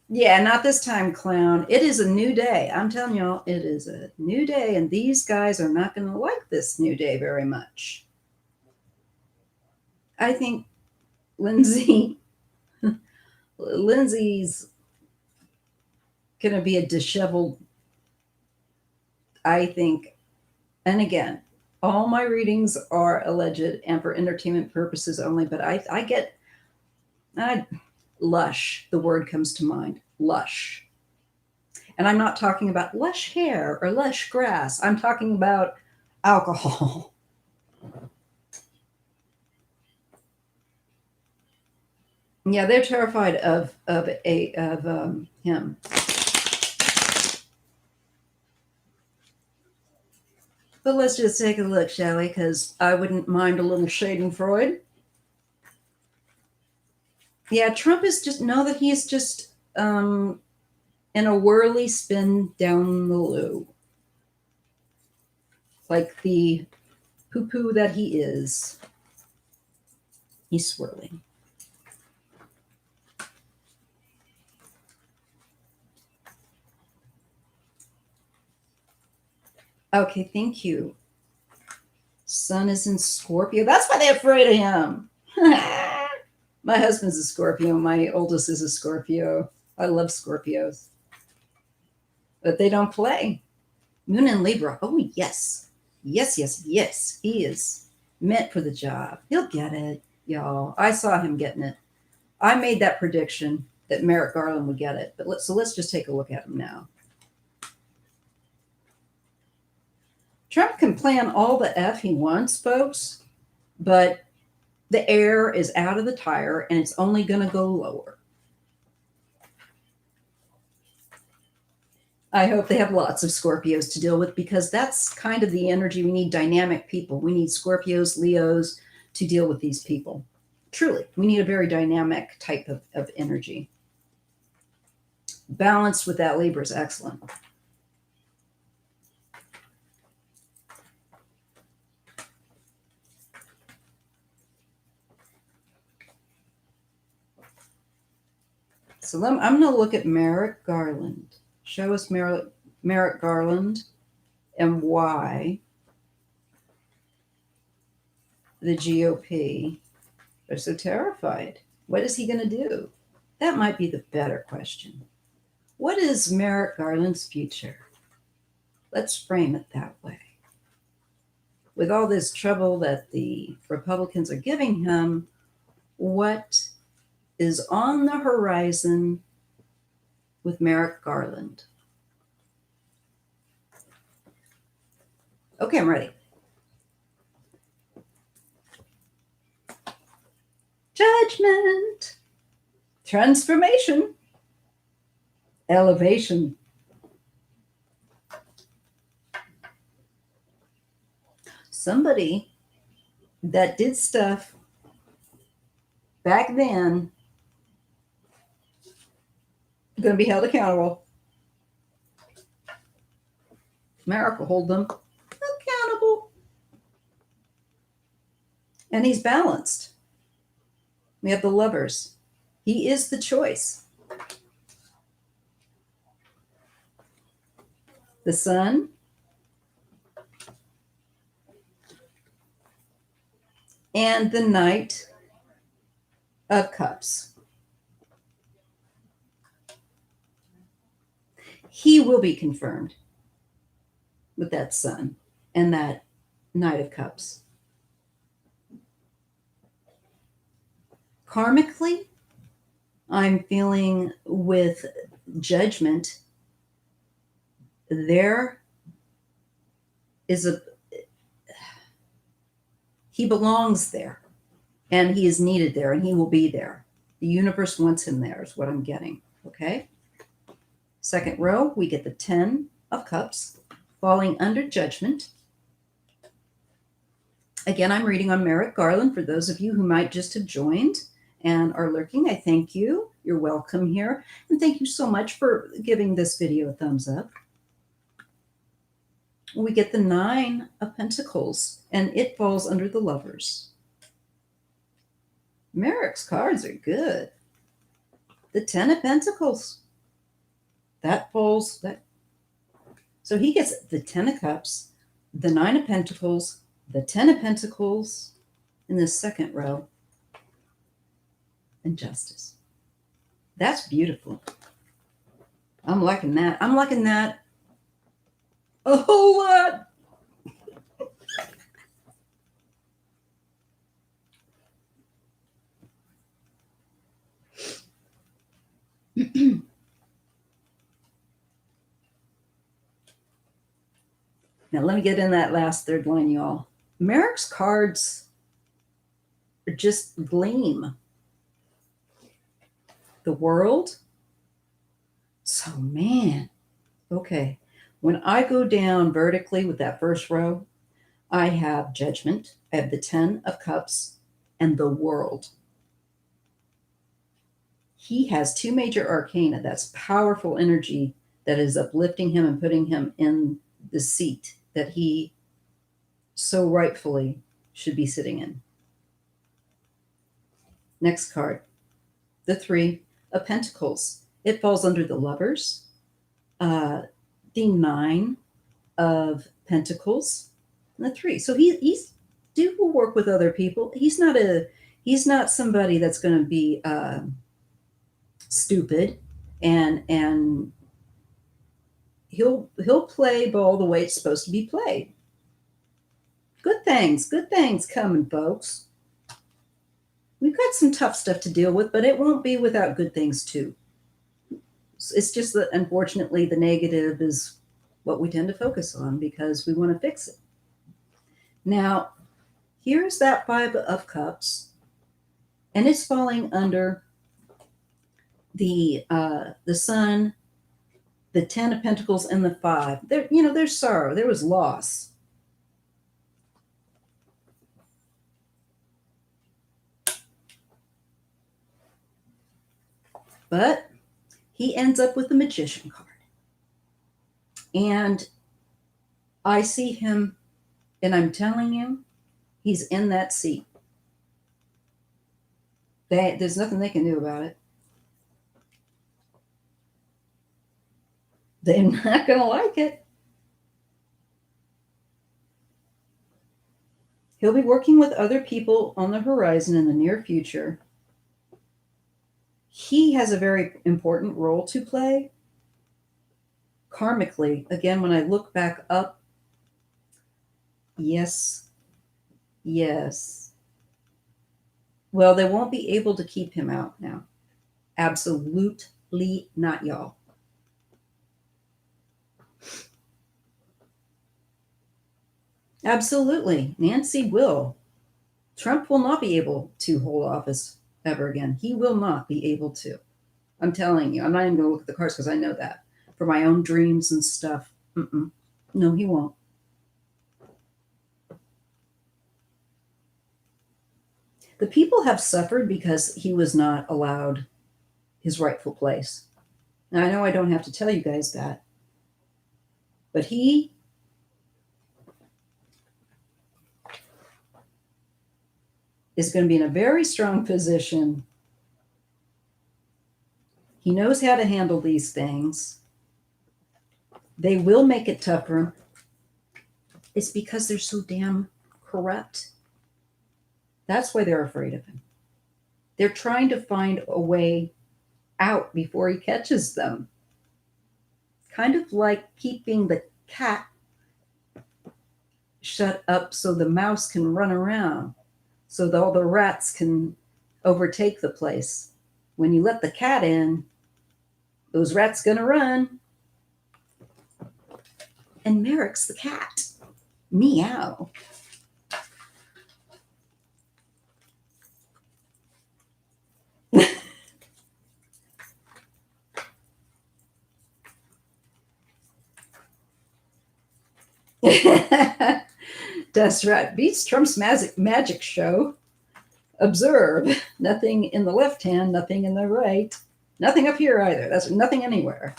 A: Yeah, not this time, clown. It is a new day. I'm telling y'all, it is a new day, and these guys are not going to like this new day very much. I think Lindsay's going to be a disheveled, I think. And again, all my readings are alleged and for entertainment purposes only, but I get lush. The word comes to mind, lush. And I'm not talking about lush hair or lush grass. I'm talking about alcohol. Yeah, they're terrified of him. But let's just take a look, shall we? Because I wouldn't mind a little Schadenfreude. Yeah, Trump is just, know that he's just in a whirly spin down the loo. Like the poo-poo that he is. He's swirling. Okay, thank you. Sun is in Scorpio. That's why they're afraid of him. My husband's a Scorpio. My oldest is a Scorpio. I love Scorpios. But they don't play. Moon in Libra. Oh, yes. Yes. He is meant for the job. He'll get it, y'all. I saw him getting it. I made that prediction that Merrick Garland would get it. But let's just take a look at him now. Trump can plan all the F he wants, folks, but the air is out of the tire and it's only going to go lower. I hope they have lots of Scorpios to deal with because that's kind of the energy. We need dynamic people. We need Scorpios, Leos to deal with these people. Truly, we need a very dynamic type of energy. Balanced with that Libra is excellent. So I'm going to look at Merrick Garland. Show us Merrick Garland and why the GOP are so terrified. What is he going to do? That might be the better question. What is Merrick Garland's future? Let's frame it that way. With all this trouble that the Republicans are giving him, what is on the horizon with Merrick Garland? Okay, I'm ready. Judgment, transformation, elevation. Somebody that did stuff back then going to be held accountable. Merrick will hold them accountable. And he's balanced. We have the Lovers. He is the choice. The Sun. And the Knight of Cups. He will be confirmed with that Sun and that Knight of Cups. Karmically, I'm feeling with Judgment, there is he belongs there, and he is needed there, and he will be there. The universe wants him there, is what I'm getting. Okay. Second row, we get the 10 of Cups falling under Judgment. Again, I'm reading on Merrick Garland for those of you who might just have joined and are lurking. I thank you. You're welcome here. And thank you so much for giving this video a thumbs up. We get the 9 of Pentacles, and it falls under the Lovers. Merrick's cards are good. The 10 of Pentacles. That falls. So he gets the 10 of Cups, the 9 of Pentacles, the 10 of Pentacles in the second row, and Justice. That's beautiful. I'm liking that. I'm liking that a whole lot. Now, let me get in that last third line, y'all. Merrick's cards just gleam. The World. So, man, okay. When I go down vertically with that first row, I have Judgment. I have the 10 of Cups and the World. He has 2 major arcana. That's powerful energy that is uplifting him and putting him in the seat that he so rightfully should be sitting in. Next card, the 3 of Pentacles. It falls under the Lovers. The 9 of Pentacles and the 3. So he's will work with other people. He's not somebody that's going to be stupid, and he'll play ball the way it's supposed to be played. Good things coming, folks. We've got some tough stuff to deal with, but it won't be without good things too. It's just that, unfortunately, the negative is what we tend to focus on because we want to fix it. Now, here's that 5 of Cups, and it's falling under the Sun, the 10 of Pentacles, and the 5. There's sorrow. There was loss. But he ends up with the Magician card. And I see him, and I'm telling you, he's in that seat. There's nothing they can do about it. They're not going to like it. He'll be working with other people on the horizon in the near future. He has a very important role to play. Karmically, again, when I look back up, yes. Well, they won't be able to keep him out now. Absolutely not, y'all. Absolutely. Nancy will. Trump will not be able to hold office ever again. He will not be able to. I'm telling you. I'm not even going to look at the cards because I know that. For my own dreams and stuff. No, he won't. The people have suffered because he was not allowed his rightful place. Now, I know I don't have to tell you guys that, but he is going to be in a very strong position. He knows how to handle these things. They will make it tougher. It's because they're so damn corrupt. That's why they're afraid of him. They're trying to find a way out before he catches them. Kind of like keeping the cat shut up so the mouse can run around, so that all the rats can overtake the place. When you let the cat in, those rats gonna run. And Merrick's the cat. Meow. That's right. Beats Trump's magic show. Observe. Nothing in the left hand, nothing in the right. Nothing up here either. That's nothing anywhere.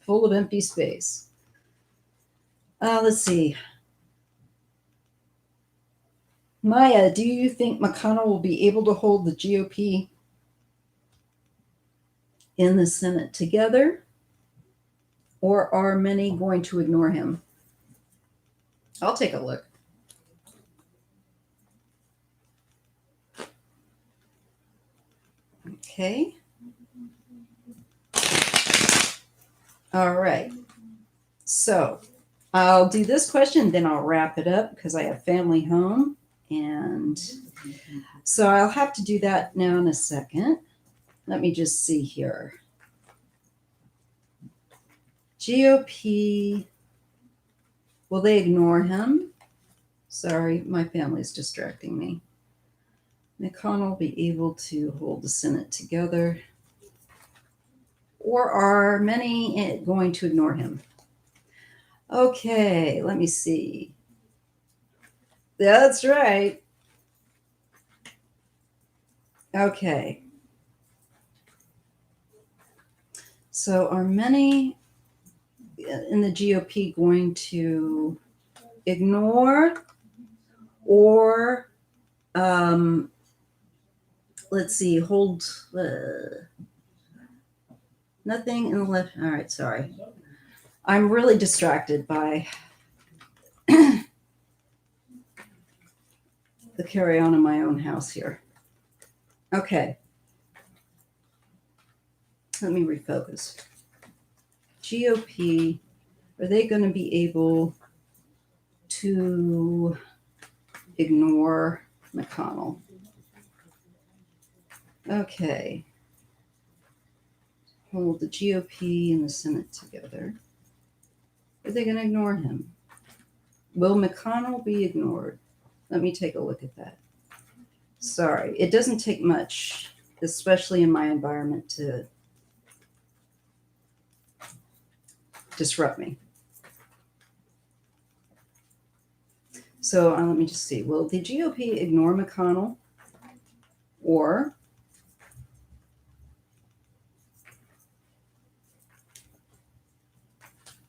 A: Full of empty space. Let's see. Maya, do you think McConnell will be able to hold the GOP in the Senate together? Or are many going to ignore him? I'll take a look. Okay. All right. So I'll do this question, then I'll wrap it up because I have family home. And so I'll have to do that now in a second. Let me just see here. GOP, will they ignore him? Sorry, my family's distracting me. McConnell will be able to hold the Senate together. Or are many going to ignore him? Okay, let me see. That's right. Okay. So are many in the GOP going to ignore or let's see, hold nothing in the left? All right, sorry. I'm really distracted by the carry on in my own house here. Okay. Let me refocus. GOP, are they going to be able to ignore McConnell? Okay. Hold the GOP and the Senate together. Are they going to ignore him? Will McConnell be ignored? Let me take a look at that. Sorry, it doesn't take much, especially in my environment, to disrupt me. So let me just see. Will the GOP ignore McConnell, or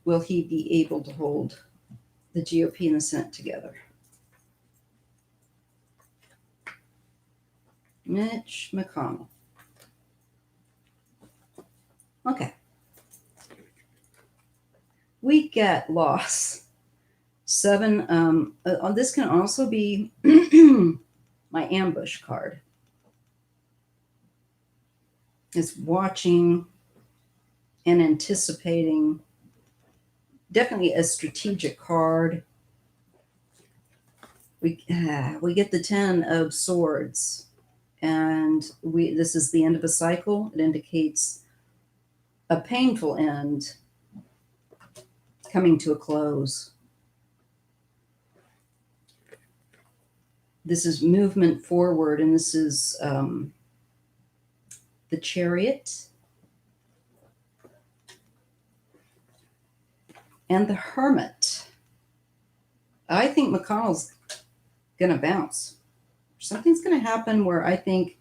A: will he be able to hold the GOP and the Senate together? Mitch McConnell. Okay. We get loss. 7. This can also be my ambush card. It's watching and anticipating. Definitely a strategic card. We get the 10 of Swords, and this is the end of a cycle. It indicates a painful end coming to a close. This is movement forward, and this is the Chariot and the Hermit. I think McConnell's going to bounce. Something's going to happen where I think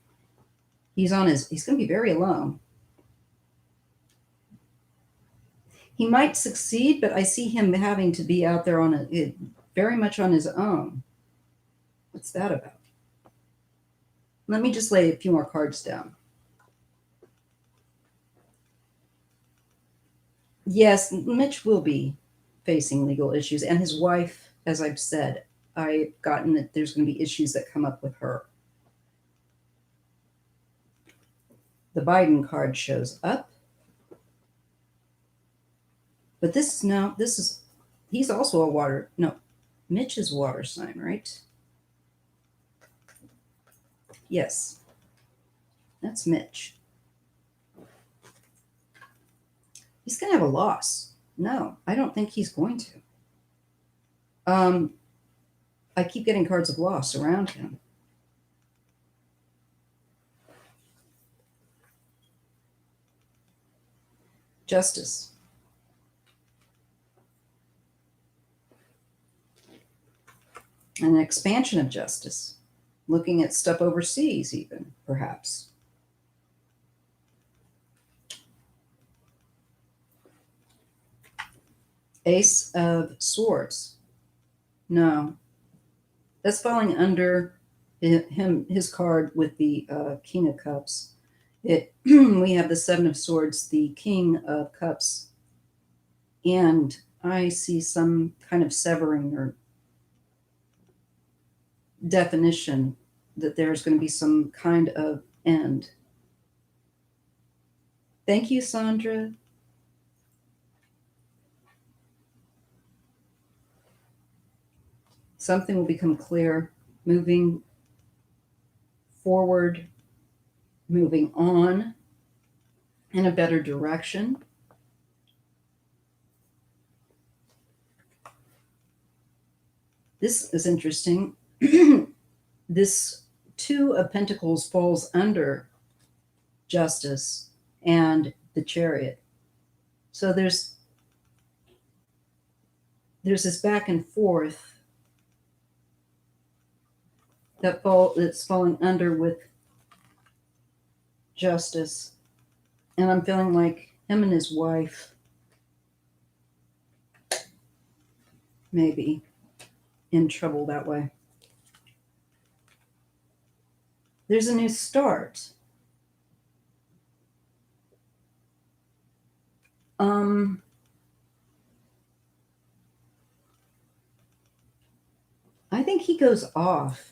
A: he's going to be very alone. He might succeed, but I see him having to be out there on it very much on his own. What's that about? Let me just lay a few more cards down. Yes, Mitch will be facing legal issues, and his wife, as I've said, I've gotten that there's going to be issues that come up with her. The Biden card shows up. But he's also a water, no, Mitch is water sign, right? Yes, that's Mitch. He's going to have a loss. No, I don't think he's going to. I keep getting cards of loss around him. Justice. An expansion of justice. Looking at stuff overseas, even, perhaps. Ace of Swords. No. That's falling under his card with the King of Cups. We have the Seven of Swords, the King of Cups, and I see some kind of severing or definition that there's going to be some kind of end. Thank you, Sandra. Something will become clear, moving forward, moving on in a better direction. This is interesting. This Two of Pentacles falls under Justice and the Chariot. So there's this back and forth that's falling under with Justice. And I'm feeling like him and his wife may be in trouble that way. There's a new start. I think he goes off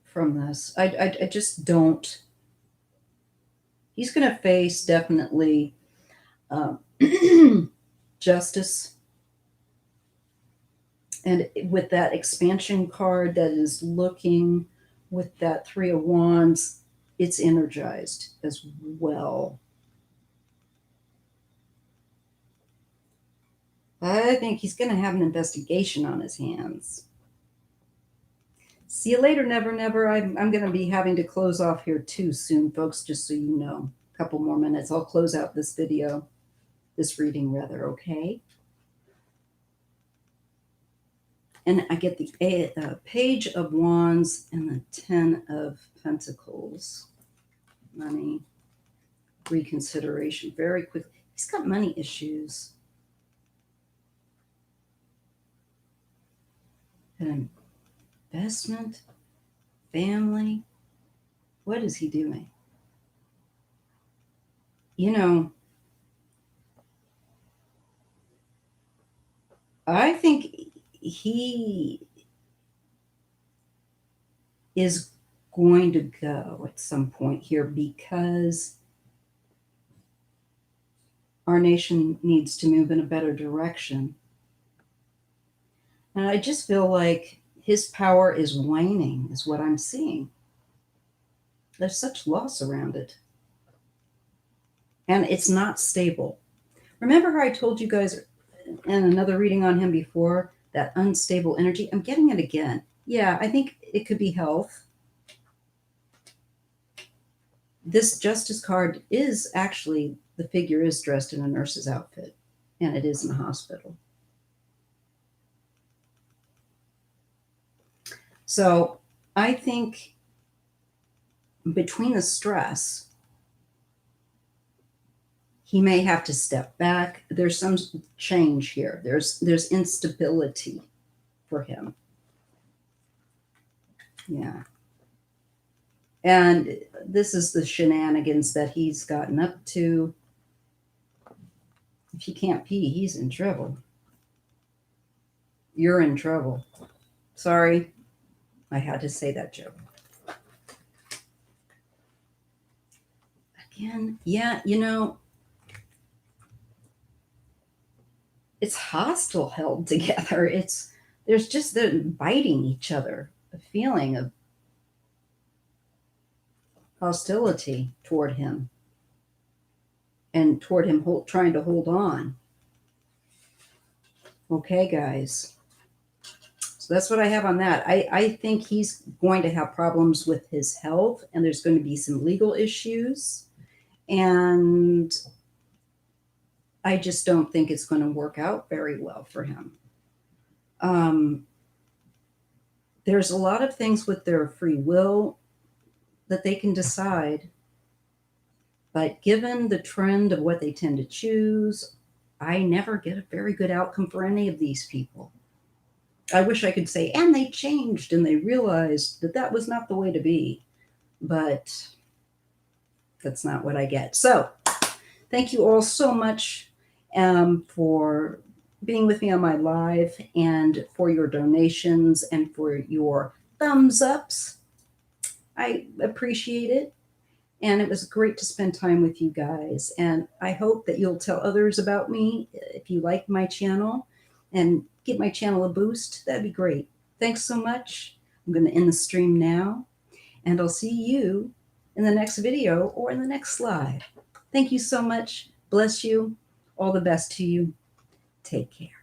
A: from this. I just don't. He's going to face definitely justice. And with that expansion card that is looking with that Three of Wands, it's energized as well. I think he's going to have an investigation on his hands. See you later, Never Never. I'm going to be having to close off here too soon, folks, just so you know. A couple more minutes. I'll close out this video, this reading rather, okay? And I get the Page of Wands and the Ten of Pentacles. Money, reconsideration, very quickly. He's got money issues. An investment, family. What is he doing? You know, I think he is going to go at some point here because our nation needs to move in a better direction. And I just feel like his power is waning, is what I'm seeing. There's such loss around it. And it's not stable. Remember how I told you guys in another reading on him before, that unstable energy? I'm getting it again. Yeah, I think it could be health. This Justice card is actually, the figure is dressed in a nurse's outfit, and it is in a hospital. So I think between the stress he may have to step back. There's some change here. There's instability for him. Yeah. And this is the shenanigans that he's gotten up to. If he can't pee, he's in trouble. You're in trouble. Sorry, I had to say that joke. Again, yeah, it's hostile held together. There's just the biting each other, a feeling of hostility toward him and toward him trying to hold on. Okay, guys. So that's what I have on that. I think he's going to have problems with his health, and there's going to be some legal issues. And I just don't think it's going to work out very well for him. There's a lot of things with their free will that they can decide. But given the trend of what they tend to choose, I never get a very good outcome for any of these people. I wish I could say, and they changed and they realized that that was not the way to be. But that's not what I get. So thank you all so much for being with me on my live, and for your donations and for your thumbs ups. I appreciate it. And it was great to spend time with you guys. And I hope that you'll tell others about me if you like my channel and give my channel a boost. That'd be great. Thanks so much. I'm going to end the stream now, and I'll see you in the next video or in the next live. Thank you so much. Bless you. All the best to you. Take care.